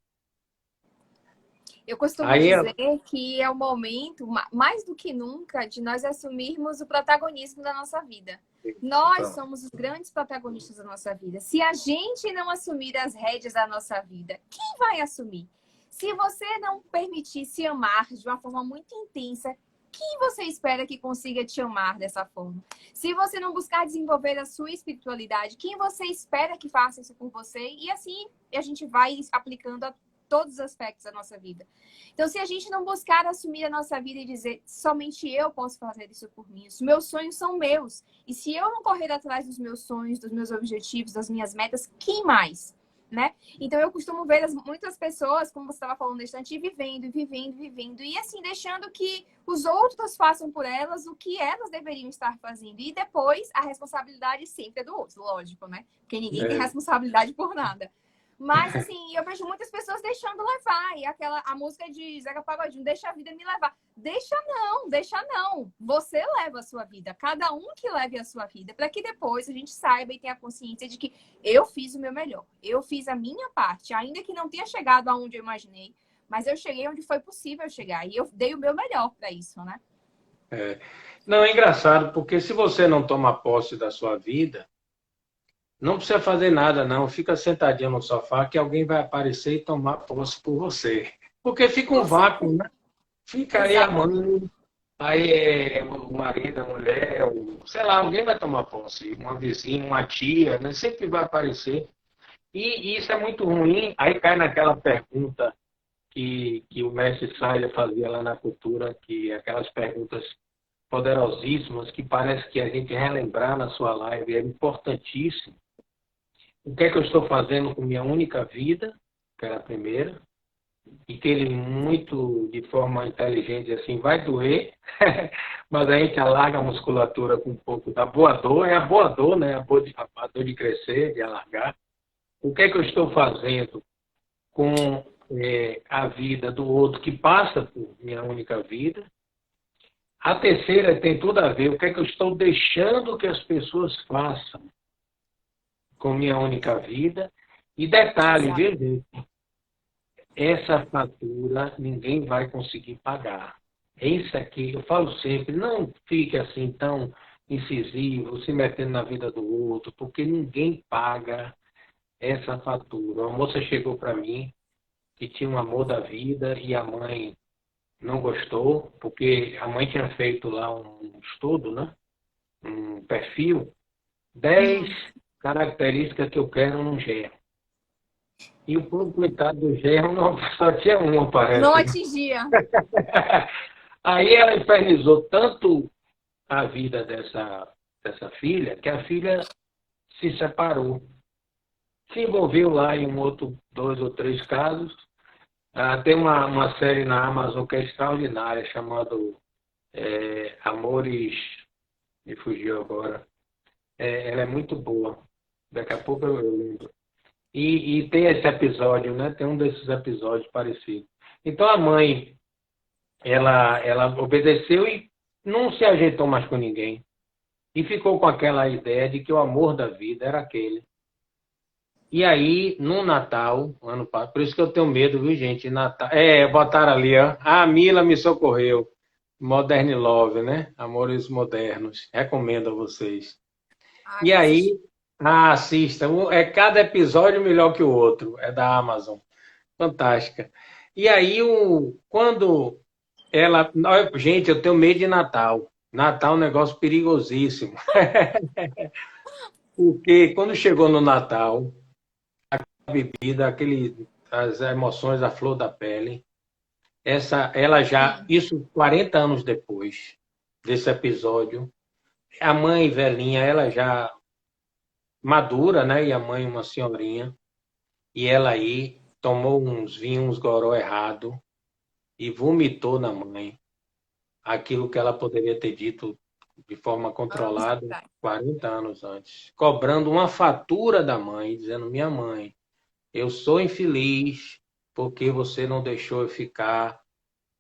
Eu costumo Aí, dizer que é o momento, mais do que nunca, de nós assumirmos o protagonismo da nossa vida. Nós pronto. somos os grandes protagonistas da nossa vida. Se a gente não assumir as rédeas da nossa vida, quem vai assumir? Se você não permitir se amar de uma forma muito intensa, quem você espera que consiga te amar dessa forma? Se você não buscar desenvolver a sua espiritualidade, quem você espera que faça isso por você? E assim a gente vai aplicando a todos os aspectos da nossa vida. Então, se a gente não buscar assumir a nossa vida e dizer somente eu posso fazer isso por mim, os meus sonhos são meus. E se eu não correr atrás dos meus sonhos, dos meus objetivos, das minhas metas, quem mais? Né? Então, eu costumo ver muitas pessoas, como você estava falando, estante vivendo, vivendo, vivendo, e assim, deixando que os outros façam por elas o que elas deveriam estar fazendo. E depois, a responsabilidade sempre é do outro, lógico, né? Porque ninguém tem responsabilidade por nada. Mas, assim, eu vejo muitas pessoas deixando levar. E a música de Zeca Pagodinho, deixa a vida me levar. Deixa não. Você leva a sua vida. Cada um que leve a sua vida. Para que depois a gente saiba e tenha consciência de que eu fiz o meu melhor. Eu fiz a minha parte. Ainda que não tenha chegado aonde eu imaginei. Mas eu cheguei onde foi possível chegar. E eu dei o meu melhor para isso, né? É. Não, é engraçado, porque se você não toma posse da sua vida, não precisa fazer nada, não. Fica sentadinho no sofá que alguém vai aparecer e tomar posse por você. Porque fica um Com vácuo, certeza. né? Fica aí a Exatamente. mãe, aí o marido, a mulher, sei lá, alguém vai tomar posse. Uma vizinha, uma tia, né? Sempre vai aparecer. E isso é muito ruim. Aí cai naquela pergunta que o mestre Saiya fazia lá na cultura, que aquelas perguntas poderosíssimas que parece que a gente relembrar na sua live é importantíssimo. O que é que eu estou fazendo com minha única vida? Que era a primeira. E que ele, muito de forma inteligente, assim, vai doer, mas a gente alarga a musculatura com um pouco da boa dor. É a boa dor, né? A dor de crescer, de alargar. O que é que eu estou fazendo com a vida do outro que passa por minha única vida? A terceira tem tudo a ver. O que é que eu estou deixando que as pessoas façam com minha única vida? E detalhe, Exato. viu, gente? Essa fatura ninguém vai conseguir pagar. Isso aqui, eu falo sempre, não fique assim tão incisivo, se metendo na vida do outro, porque ninguém paga essa fatura. Uma moça chegou para mim que tinha um amor da vida e a mãe não gostou, porque a mãe tinha feito lá um estudo, né? Um perfil, 10 características que eu quero num genro. E o povo, coitado do genro, não, só tinha uma, Não parece. atingia. Aí ela infernizou tanto a vida dessa filha, que a filha se separou. Se envolveu lá em um outro, 2 ou 3 casos. Tem uma série na Amazon que é extraordinária, chamada Amores, me fugiu agora. Ela é muito boa. Daqui a pouco eu lembro. E tem esse episódio, né? Tem um desses episódios parecidos. Então a mãe, ela obedeceu e não se ajeitou mais com ninguém. E ficou com aquela ideia de que o amor da vida era aquele. E aí, no Natal, ano passado, por isso que eu tenho medo, viu, gente? Natal, botaram ali, ó. A Mila me socorreu. Modern Love, né? Amores modernos. Recomendo a vocês. Ah, E vou assistir. aí, assista. Cada episódio melhor que o outro. É da Amazon. Fantástica. E aí, quando ela. Gente, eu tenho medo de Natal. Natal é um negócio perigosíssimo. Porque quando chegou no Natal, a bebida, as emoções à flor da pele, ela já, Sim. isso 40 anos depois desse episódio, a mãe velhinha, ela já madura, né? E a mãe uma senhorinha, e ela aí tomou uns vinhos, uns goró errado e vomitou na mãe aquilo que ela poderia ter dito de forma Anos controlada atrás. 40 anos antes, cobrando uma fatura da mãe, dizendo: minha mãe, eu sou infeliz porque você não deixou eu ficar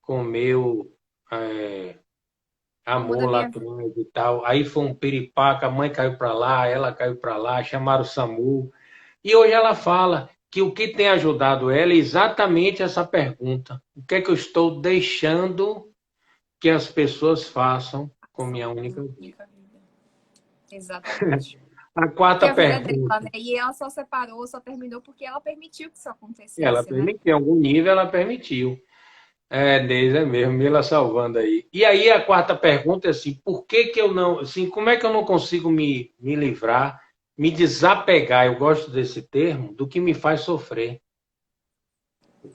com o meu Amor amor da lá minha vida. atrás e tal. Aí foi um piripaca, a mãe caiu para lá, ela caiu para lá, chamaram o SAMU. E hoje ela fala que o que tem ajudado ela é exatamente essa pergunta: o que é que eu estou deixando que as pessoas façam com minha única vida? Única vida. Exatamente. A Porque quarta a vida é dela, pergunta. né? E ela só separou, só terminou porque ela permitiu que isso Ela acontecesse, né? permitiu, em algum nível ela permitiu. Neise, é mesmo, Mila salvando aí. E aí a quarta pergunta é assim: por que que eu não, assim, como é que eu não consigo me livrar, me desapegar, eu gosto desse termo, do que me faz sofrer?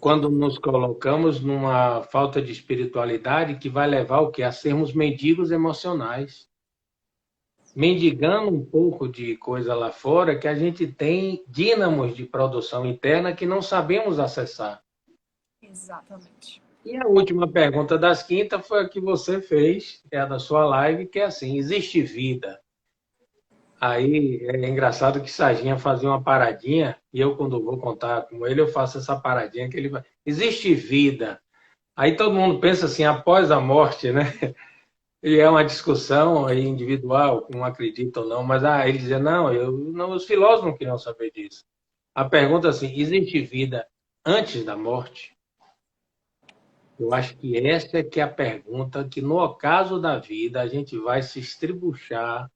Quando nos colocamos numa falta de espiritualidade que vai levar o quê? A sermos mendigos emocionais. Mendigando um pouco de coisa lá fora que a gente tem dínamos de produção interna que não sabemos acessar. Exatamente. E a última pergunta das quintas foi a que você fez, que é a da sua live, que é assim: existe vida? Aí é engraçado que Saginha fazia uma paradinha, e eu, quando vou contar com ele, eu faço essa paradinha que ele vai. Existe vida? Aí todo mundo pensa assim, após a morte, né? E é uma discussão aí individual, um acredita ou não, mas ele dizia: não, não, os filósofos não queriam saber disso. A pergunta é assim: existe vida antes da morte? Eu acho que essa é que é a pergunta que, no ocaso da vida, a gente vai se estribuchar,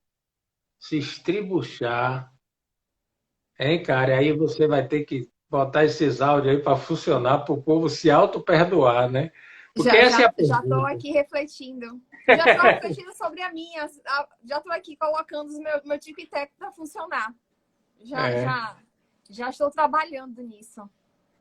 hein, cara? E aí você vai ter que botar esses áudios aí para funcionar, para o povo se auto-perdoar, né? Porque Já, essa é já, a já estou pergunta. aqui refletindo. Já estou refletindo sobre a minha. Já estou aqui colocando o meu tico e teco para funcionar. Já, É. já, já estou trabalhando nisso.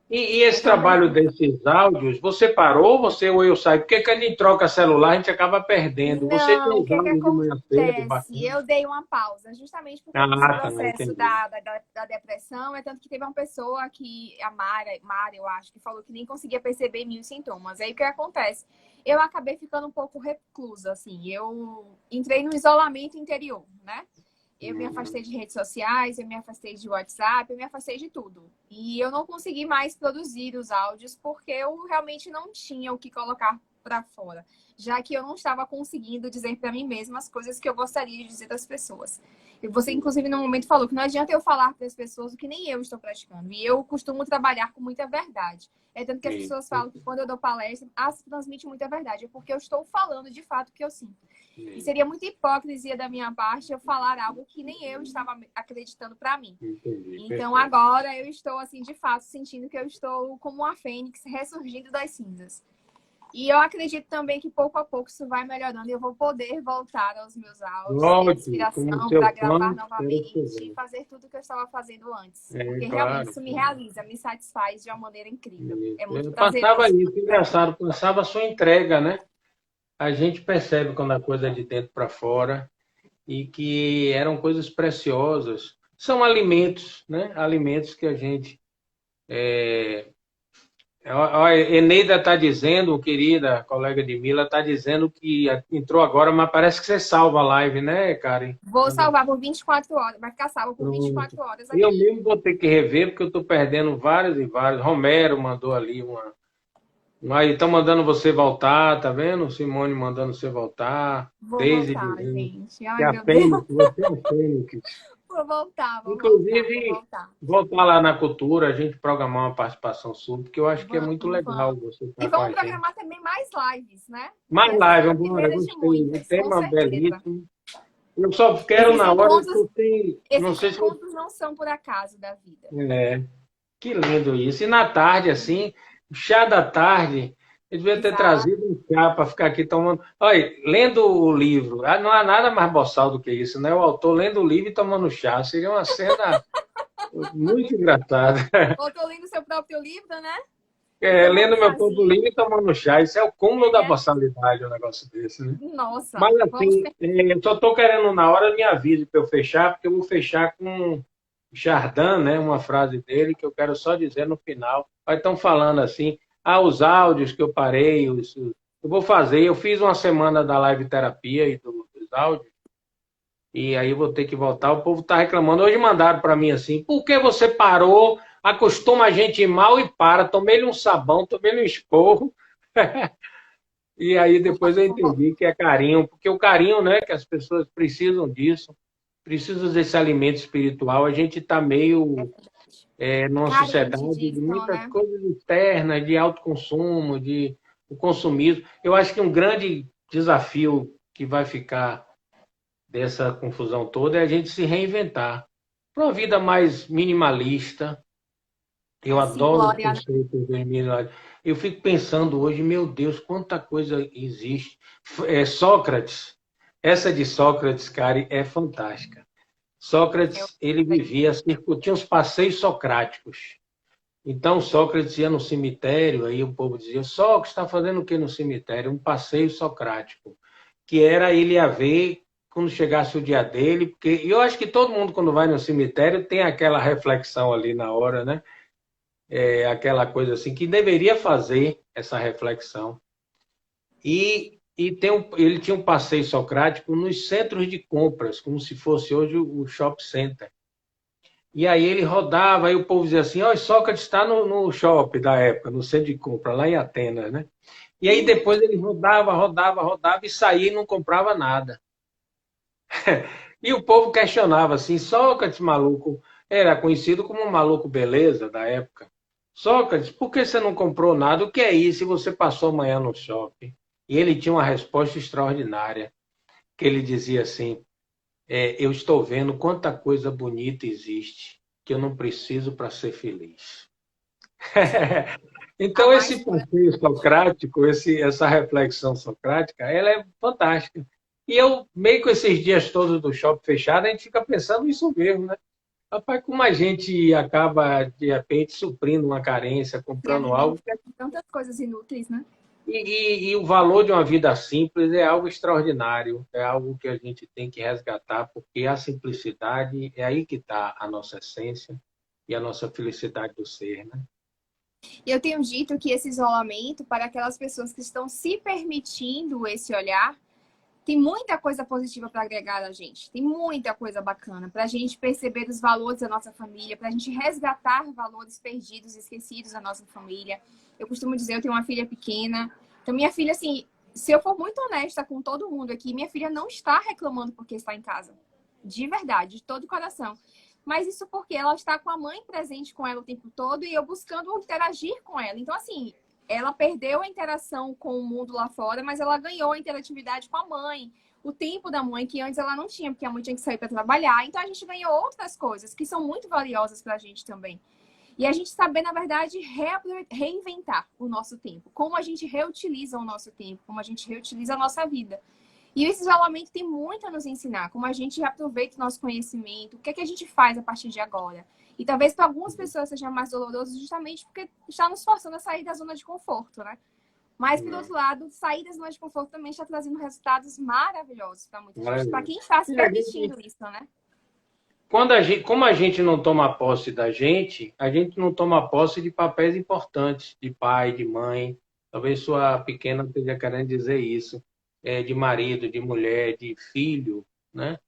E esse Então, trabalho desses áudios, você parou, você ou eu saio? Porque quando a gente troca celular, a gente acaba perdendo. Você tem não, o os que que áudios de manhã cedo, acontece? bacana. Eu dei uma pausa, justamente por conta desse Ah, tá, processo entendi. da depressão. É tanto que teve uma pessoa que, a Mara, eu acho, que falou que nem conseguia perceber mil sintomas. Aí o que acontece? Eu acabei ficando um pouco reclusa, assim. Eu entrei no isolamento interior, né? Eu me afastei de redes sociais, eu me afastei de WhatsApp, eu me afastei de tudo. E eu não consegui mais produzir os áudios porque eu realmente não tinha o que colocar para fora, já que eu não estava conseguindo dizer para mim mesma as coisas que eu gostaria de dizer das pessoas. E você, inclusive, no momento falou que não adianta eu falar para as pessoas o que nem eu estou praticando. E eu costumo trabalhar com muita verdade. É tanto que as pessoas falam que quando eu dou palestra, se transmite muita verdade. É porque eu estou falando de fato o que eu sinto. E seria muita hipocrisia da minha parte eu falar algo que nem eu estava acreditando para mim. Entendi, Então perfeito. agora eu estou assim de fato sentindo que eu estou como uma fênix ressurgindo das cinzas. E eu acredito também que pouco a pouco isso vai melhorando e eu vou poder voltar aos meus áudios, ter Volte como inspiração seu para gravar fã, quero te novamente e ver. fazer tudo que eu estava fazendo antes. É, Porque realmente claro. isso me realiza, me satisfaz de uma maneira incrível. É muito Eu passava prazeroso. isso, engraçado, passava a sua entrega, né? A gente percebe quando a coisa é de dentro para fora e que eram coisas preciosas. São alimentos, né? Alimentos que a gente. A Eneida está dizendo, querida colega de Mila, está dizendo que entrou agora, mas parece que você salva a live, né, Karen? Vou salvar por 24 horas, vai ficar salvo por Pronto. 24 horas Eu aqui. mesmo vou ter que rever, porque eu estou perdendo vários e vários. Romero mandou ali uma. Aí estão mandando você voltar, tá vendo? Simone mandando você voltar. Vou Daisy voltar, dizendo gente. que Ai, a meu Deus. Fênix, você é a Fênix. Vou voltar, vou voltar, vou Inclusive, voltar. voltar lá na cultura, a gente programar uma participação sua, porque eu acho que é muito Vamos, legal vamos. você E estar com a vamos gente. programar também mais lives, né? Porque Mais essa live, foi a embora, primeira de gostei. O muitas, com tema certeza. belíssimo. Eu só quero Esses na hora que encontros, eu tenho. Não esses sei se eu. encontros não são por acaso da vida. É, que lindo isso. E na tarde, assim, o chá da tarde, eu devia ter Exato. trazido um chá para ficar aqui tomando. Olha, lendo o livro. Não há nada mais boçal do que isso, né? O autor lendo o livro e tomando chá. Seria uma cena muito engraçada. Ou tô lendo seu próprio livro, né? Lendo Tomando meu próprio livro chazinho. e tomando chá. Isso é o cúmulo da É. boçalidade, um negócio desse, né? Nossa, Mas vamos assim, eu só estou querendo na hora, me avise para eu fechar, porque eu vou fechar com Chardin, né? Uma frase dele que eu quero só dizer no final. Aí estão falando assim, os áudios que eu parei, eu vou fazer. Eu fiz uma semana da live terapia e dos áudios, e aí eu vou ter que voltar. O povo está reclamando. Hoje mandaram para mim assim, por que você parou? Acostuma a gente ir mal e para. Tomei-lhe um sabão, tomei-lhe um esporro. E aí depois eu entendi que é carinho, porque o carinho, né, que as pessoas precisam disso, precisam desse alimento espiritual. A gente está meio numa carente sociedade de disso, muitas né? coisas externas, de autoconsumo, de o consumismo. Eu acho que um grande desafio que vai ficar dessa confusão toda é a gente se reinventar para uma vida mais minimalista. Eu Sim, adoro os Glória. conceitos do Emílio. Eu fico pensando hoje, meu Deus, quanta coisa existe. Sócrates, essa de Sócrates, cara, é fantástica. Eu... Sócrates, ele vivia, tinha os passeios socráticos. Então, Sócrates ia no cemitério, aí o povo dizia, Sócrates está fazendo o que no cemitério? Um passeio socrático, que era ele ia ver quando chegasse o dia dele, porque eu acho que todo mundo, quando vai no cemitério, tem aquela reflexão ali na hora, né? Aquela coisa assim, que deveria fazer essa reflexão. Ele tinha um passeio socrático nos centros de compras, como se fosse hoje o shopping center. E aí ele rodava, aí o povo dizia assim, ó, Sócrates está no shopping da época, no centro de compra, lá em Atenas, né? E aí depois ele rodava e saía e não comprava nada. E o povo questionava assim, Sócrates, maluco, era conhecido como um maluco beleza da época. Sócrates, por que você não comprou nada? O que é isso? E você passou amanhã no shopping? E ele tinha uma resposta extraordinária, que ele dizia assim, eu estou vendo quanta coisa bonita existe que eu não preciso para ser feliz. A Então, mais esse pura. passeio socrático, essa reflexão socrática, ela é fantástica. E eu, meio com esses dias todos do shopping fechado, a gente fica pensando isso mesmo, né? Rapaz, como a gente acaba, de repente, suprindo uma carência, Se comprando algo, alimenta de tantas coisas inúteis, né? e o valor de uma vida simples é algo extraordinário, é algo que a gente tem que resgatar, porque a simplicidade é aí que está a nossa essência e a nossa felicidade do ser, né? E eu tenho dito que esse isolamento, para aquelas pessoas que estão se permitindo esse olhar, tem muita coisa positiva para agregar a gente. Tem muita coisa bacana para a gente perceber os valores da nossa família, para a gente resgatar valores perdidos, esquecidos da nossa família. Eu costumo dizer, eu tenho uma filha pequena. Então, minha filha, assim, se eu for muito honesta com todo mundo aqui, minha filha não está reclamando porque está em casa. De verdade, de todo o coração. Mas isso porque ela está com a mãe presente com ela o tempo todo e eu buscando interagir com ela. Então, assim, ela perdeu a interação com o mundo lá fora, mas ela ganhou a interatividade com a mãe. O tempo da mãe, que antes ela não tinha, porque a mãe tinha que sair para trabalhar. Então, a gente ganhou outras coisas que são muito valiosas para a gente também. E a gente saber, na verdade, reinventar o nosso tempo. Como a gente reutiliza o nosso tempo, como a gente reutiliza a nossa vida. E esse isolamento tem muito a nos ensinar, como a gente reaproveita o nosso conhecimento, o que é que a gente faz a partir de agora. E talvez para algumas pessoas seja mais doloroso justamente porque está nos forçando a sair da zona de conforto, né? Mas, por outro lado, sair da zona de conforto também está trazendo resultados maravilhosos para muita gente, para quem está se permitindo isso, né? Como a gente não toma posse da gente, a gente não toma posse de papéis importantes, de pai, de mãe. Talvez sua pequena esteja querendo dizer isso, de marido, de mulher, de filho, né?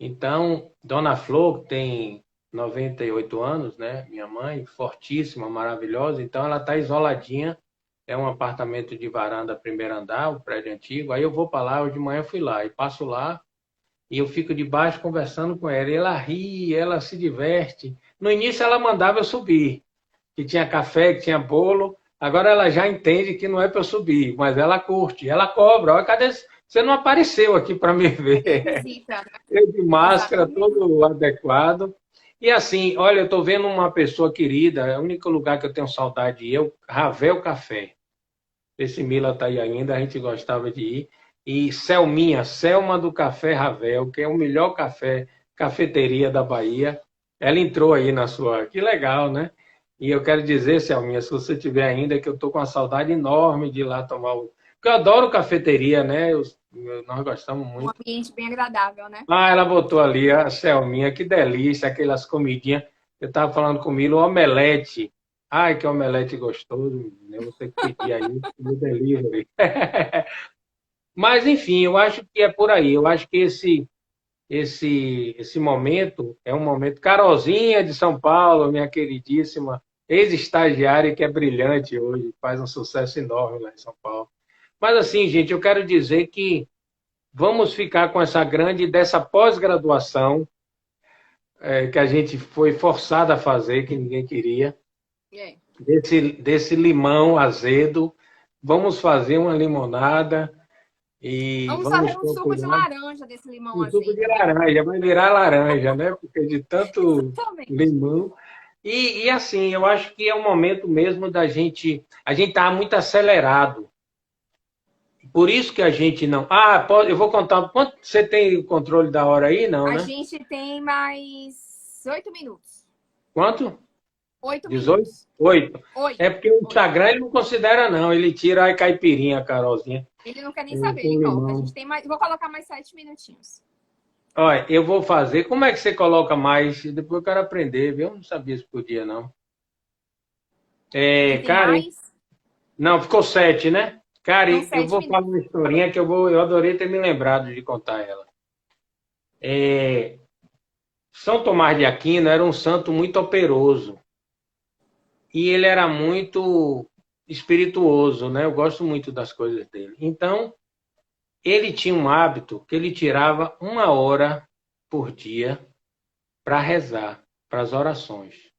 Então, Dona Flor tem 98 anos, né? Minha mãe, fortíssima, maravilhosa. Então, ela está isoladinha. É um apartamento de varanda, primeiro andar, um prédio antigo. Aí eu vou para lá, hoje de manhã eu fui lá e passo lá e eu fico de baixo conversando com ela. E ela ri, ela se diverte. No início ela mandava eu subir, que tinha café, que tinha bolo. Agora ela já entende que não é para eu subir, mas ela curte, ela cobra. Olha, cadê? Você não apareceu aqui para me ver. Visita, né? Eu de máscara, Exatamente. todo adequado. E assim, olha, eu estou vendo uma pessoa querida, é o único lugar que eu tenho saudade de ir, Ravel Café. Esse Mila está aí ainda, a gente gostava de ir. E Selminha, Selma do Café Ravel, que é o melhor café, cafeteria da Bahia. Ela entrou aí na sua. Que legal, né? E eu quero dizer, Selminha, se você tiver ainda, que eu estou com uma saudade enorme de ir lá tomar o. Porque eu adoro cafeteria, né? Nós gostamos Um muito. ambiente bem agradável, né? Ah, ela botou ali a Selminha, que delícia, aquelas comidinhas. Eu estava falando com o Milo, omelete. Ai, que omelete gostoso, menino. Eu vou ter que pedir aí no delivery. Mas, enfim, eu acho que é por aí. Eu acho que esse momento é um momento. Carolzinha de São Paulo, minha queridíssima ex-estagiária, que é brilhante hoje, faz um sucesso enorme lá em São Paulo. Mas, assim, gente, eu quero dizer que vamos ficar com dessa pós-graduação que a gente foi forçado a fazer, que ninguém queria, É. desse limão azedo. Vamos fazer uma limonada e Vamos vamos fazer um suco de procurar laranja desse limão um suco de azedo, né? laranja. Vai virar laranja, né? Porque de tanto Exatamente. limão. E assim, eu acho que é o momento mesmo da gente. A gente está muito acelerado. Por isso que a gente não. Ah, eu vou contar. Quanto você tem o controle da hora aí? Não, A né? gente tem mais 8 minutos. Quanto? 18? Minutos. 8. É Oito. porque o Instagram ele não considera, não. Ele tira a caipirinha, a Carolzinha, Ele não quer nem saber, com ele corta. A limão. gente tem mais. Vou colocar mais 7 minutinhos. Olha, eu vou fazer. Como é que você coloca mais? Depois eu quero aprender, viu? Eu não sabia se podia, não. Que tem Cara, mais? não, ficou 7, né? Cara, Então, eu sete vou falar minutos. uma historinha que eu adorei ter me lembrado de contar ela. São Tomás de Aquino era um santo muito operoso. E ele era muito espirituoso, né? Eu gosto muito das coisas dele. Então, ele tinha um hábito que ele tirava 1 hora por dia para rezar, para as orações.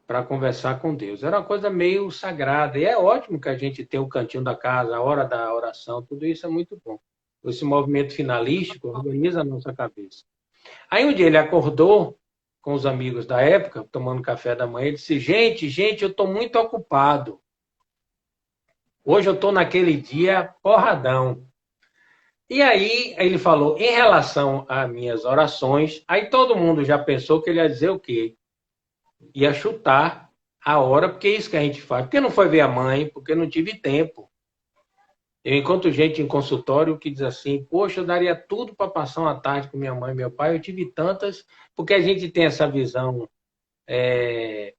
para conversar com Deus. Era uma coisa meio sagrada. E é ótimo que a gente tenha o cantinho da casa, a hora da oração, tudo isso é muito bom. Esse movimento finalístico organiza a nossa cabeça. Aí um dia ele acordou com os amigos da época, tomando café da manhã, e disse: gente, eu estou muito ocupado. Hoje eu estou naquele dia porradão. E aí ele falou, em relação às minhas orações, aí todo mundo já pensou que ele ia dizer o quê? Ia chutar a hora, porque é isso que a gente faz. Porque não foi ver a mãe, porque não tive tempo. Eu encontro gente em consultório que diz assim, poxa, eu daria tudo para passar uma tarde com minha mãe e meu pai, eu tive tantas, porque a gente tem essa visão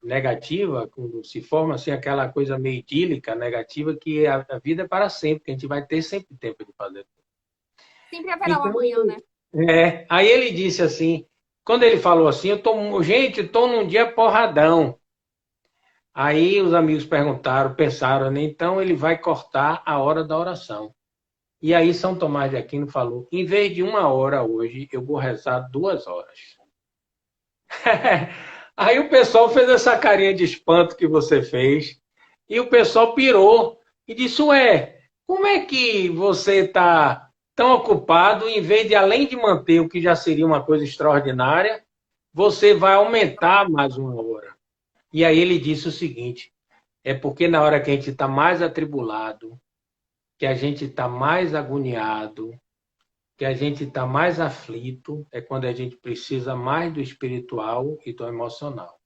negativa, quando se forma assim aquela coisa meio idílica, negativa, que a vida é para sempre, que a gente vai ter sempre tempo de fazer. Sempre haverá um Então, amanhã, né? aí ele disse assim, quando ele falou assim, gente, eu tô num dia porradão. Aí os amigos perguntaram, pensaram, né? Então ele vai cortar a hora da oração. E aí São Tomás de Aquino falou, em vez de 1 hora hoje, eu vou rezar 2 horas. Aí o pessoal fez essa carinha de espanto que você fez, e o pessoal pirou e disse, ué, como é que você está tão ocupado, em vez de, além de manter o que já seria uma coisa extraordinária, você vai aumentar mais 1 hora. E aí ele disse o seguinte, é porque na hora que a gente está mais atribulado, que a gente está mais agoniado, que a gente está mais aflito, é quando a gente precisa mais do espiritual e do emocional.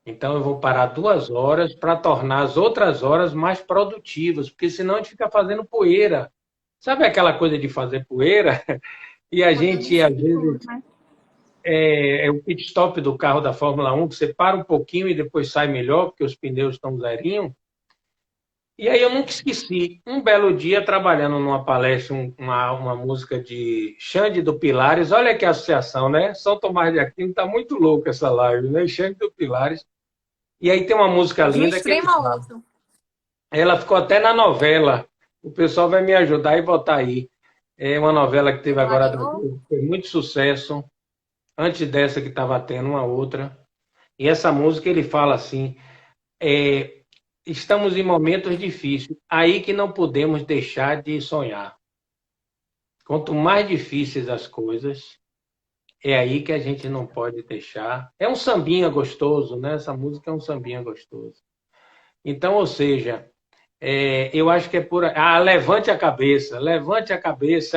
Então eu vou parar 2 horas para tornar as outras horas mais produtivas, porque senão a gente fica fazendo poeira. Sabe aquela coisa de fazer poeira? E a Botando gente, em às vezes, círculos, né? é o pit stop do carro da Fórmula 1, que você para um pouquinho e depois sai melhor, porque os pneus estão zerinho. E aí eu nunca esqueci, um belo dia trabalhando numa palestra, uma música de Xande do Pilares, olha que associação, né? São Tomás de Aquino, está muito louco essa live, né? Xande do Pilares. E aí tem uma música De um linda que ele extremo ao fala. outro. Ela ficou até na novela. O pessoal vai me ajudar e botar aí. É uma novela que teve agora, Clareou. foi muito sucesso. Antes dessa que estava tendo uma outra. E essa música ele fala assim, estamos em momentos difíceis, aí que não podemos deixar de sonhar. Quanto mais difíceis as coisas, é aí que a gente não pode deixar. É um sambinha gostoso, né? Essa música é um sambinha gostoso. Então, ou seja, eu acho que é por... levante a cabeça,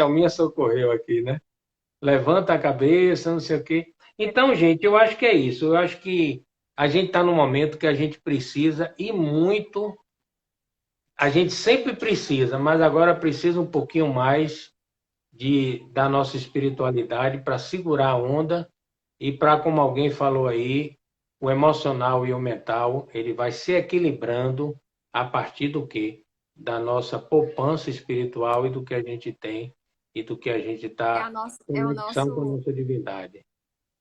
o minha socorreu aqui, né? Levanta a cabeça, não sei o quê. Então, gente, eu acho que é isso. Eu acho que a gente está num momento que a gente precisa e muito. A gente sempre precisa, mas agora precisa um pouquinho mais da nossa espiritualidade para segurar a onda e para, como alguém falou aí, o emocional e o mental, ele vai se equilibrando a partir do quê? Da nossa poupança espiritual e do que a gente tem e do que a gente está em conexão com a nossa divindade.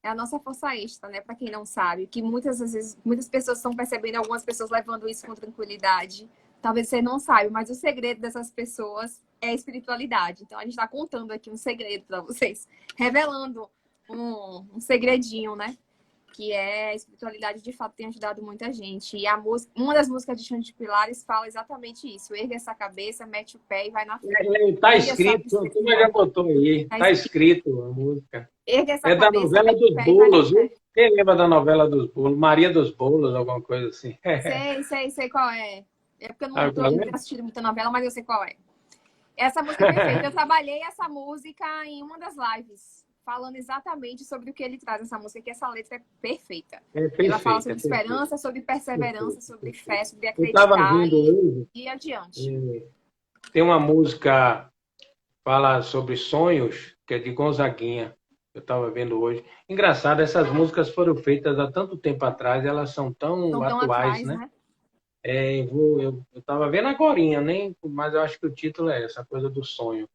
É a nossa força extra, né? Para quem não sabe, que muitas vezes muitas pessoas estão percebendo, algumas pessoas levando isso com tranquilidade. Talvez você não saiba, mas o segredo dessas pessoas é a espiritualidade. Então a gente está contando aqui um segredo para vocês, revelando um segredinho, né? Que é a espiritualidade, de fato tem ajudado muita gente. E a música, uma das músicas de Xande de Pilares fala exatamente isso: erga essa cabeça, mete o pé e vai na frente. Está escrito, tu já botou aí, está escrito a música. Erga essa É da cabeça, novela mete o dos pé e vai na bolos, viu? frente. Quem lembra da novela dos bolos? Maria dos Bolos, alguma coisa assim. Sei qual é. É porque eu não Tá tenho vendo? assistido muita novela, mas eu sei qual é. Essa música é perfeita. Eu trabalhei essa música em uma das lives, falando exatamente sobre o que ele traz nessa música, que essa letra é perfeita. Ela fala sobre esperança, sobre perseverança, sobre fé, sobre Eu estava acreditar vendo hoje, e adiante. tem uma música fala sobre sonhos, que é de Gonzaguinha. Eu estava vendo hoje. Engraçado, essas músicas foram feitas há tanto tempo atrás, elas são tão Então, atuais, atrás, né? né? Eu estava vendo agorinha, mas eu acho que o título é essa coisa do sonho.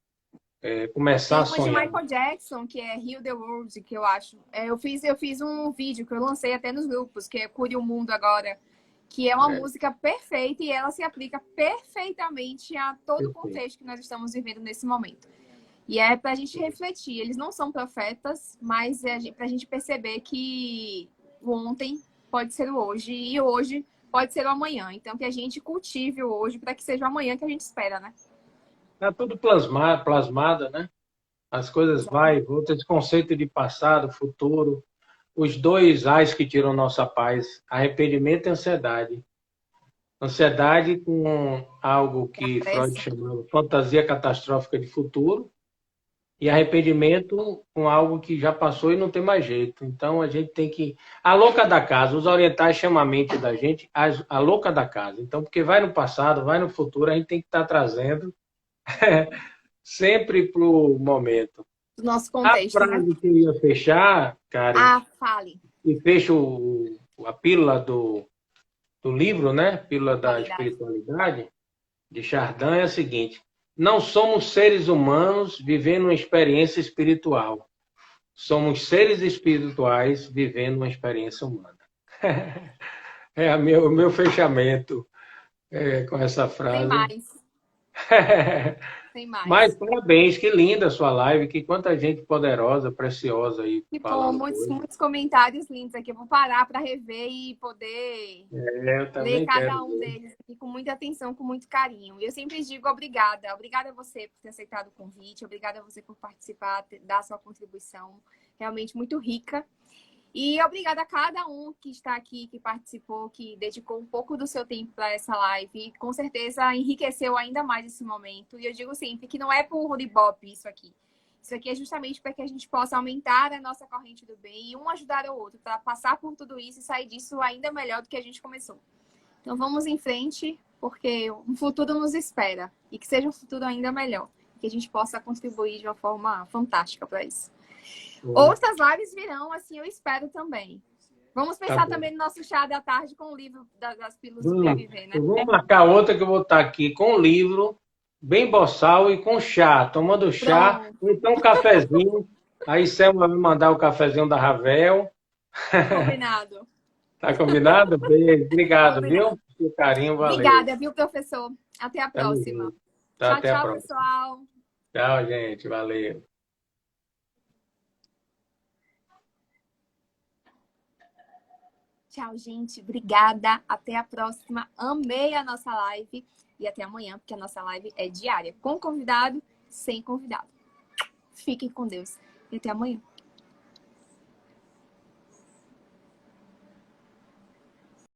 Começar Tem a uma de sonhar. Michael Jackson, que é Heal the World, que eu acho. Eu fiz um vídeo que eu lancei até nos grupos, que é Cure o Mundo Agora, que é uma música perfeita e ela se aplica perfeitamente a todo o contexto que nós estamos vivendo nesse momento. E é para a gente refletir. Eles não são profetas, mas é para a gente perceber que o ontem pode ser o hoje e o hoje pode ser o amanhã. Então, que a gente cultive o hoje para que seja o amanhã que a gente espera, né? Tá tudo plasmado, né? As coisas vai e voltam, esse conceito de passado, futuro, os dois ais que tiram nossa paz, arrependimento e ansiedade. Ansiedade com algo que Freud Pressa. chamava fantasia catastrófica de futuro, e arrependimento com algo que já passou e não tem mais jeito. Então a gente tem que. A louca da casa, os orientais chamam a mente da gente a louca da casa. Então, porque vai no passado, vai no futuro, a gente tem que estar trazendo sempre para o momento. Do nosso A contexto, né? frase que eu ia fechar, Karen, Fale. e fecha a pílula do livro, né? Pílula da Qualidade. espiritualidade, de Chardin, é a seguinte: não somos seres humanos vivendo uma experiência espiritual. Somos seres espirituais vivendo uma experiência humana. É o meu fechamento com essa Sem frase. mais. Sem mais. Mas parabéns, que linda a sua live, que quanta gente poderosa, preciosa aí Que bom, falando. muitos comentários lindos aqui. Eu vou parar para rever e poder Eu também ler cada quero um ver. deles aqui com muita atenção, com muito carinho. E eu sempre digo obrigada. Obrigada a você por ter aceitado o convite. Obrigada a você por participar, dar sua contribuição realmente muito rica. E obrigada a cada um que está aqui, que participou, que dedicou um pouco do seu tempo para essa live. Com certeza enriqueceu ainda mais esse momento. E eu digo sempre que não é por ibope isso aqui. Isso aqui é justamente para que a gente possa aumentar a nossa corrente do bem e um ajudar o outro, para passar por tudo isso e sair disso ainda melhor do que a gente começou. Então vamos em frente, porque um futuro nos espera. E que seja um futuro ainda melhor. Que a gente possa contribuir de uma forma fantástica para isso. Outras lives virão, assim, eu espero também. Vamos pensar também no nosso chá da tarde com o livro das pílulas do Sobreviver, né? Eu vou marcar outra que eu vou estar aqui com o livro, bem boçal e com chá, tomando chá, então um cafezinho. Aí Selma vai me mandar o cafezinho da Ravel. Combinado. Tá combinado? Beijo. Obrigado, Combinado. viu? Pelo carinho, valeu. Obrigada, viu, professor? Até a próxima. Tá, Tchau, até a tchau, próxima. pessoal. Tchau, gente. Valeu. Tchau, gente. Obrigada. Até a próxima. Amei a nossa live. E até amanhã, porque a nossa live é diária. Com convidado, sem convidado. Fiquem com Deus. E até amanhã.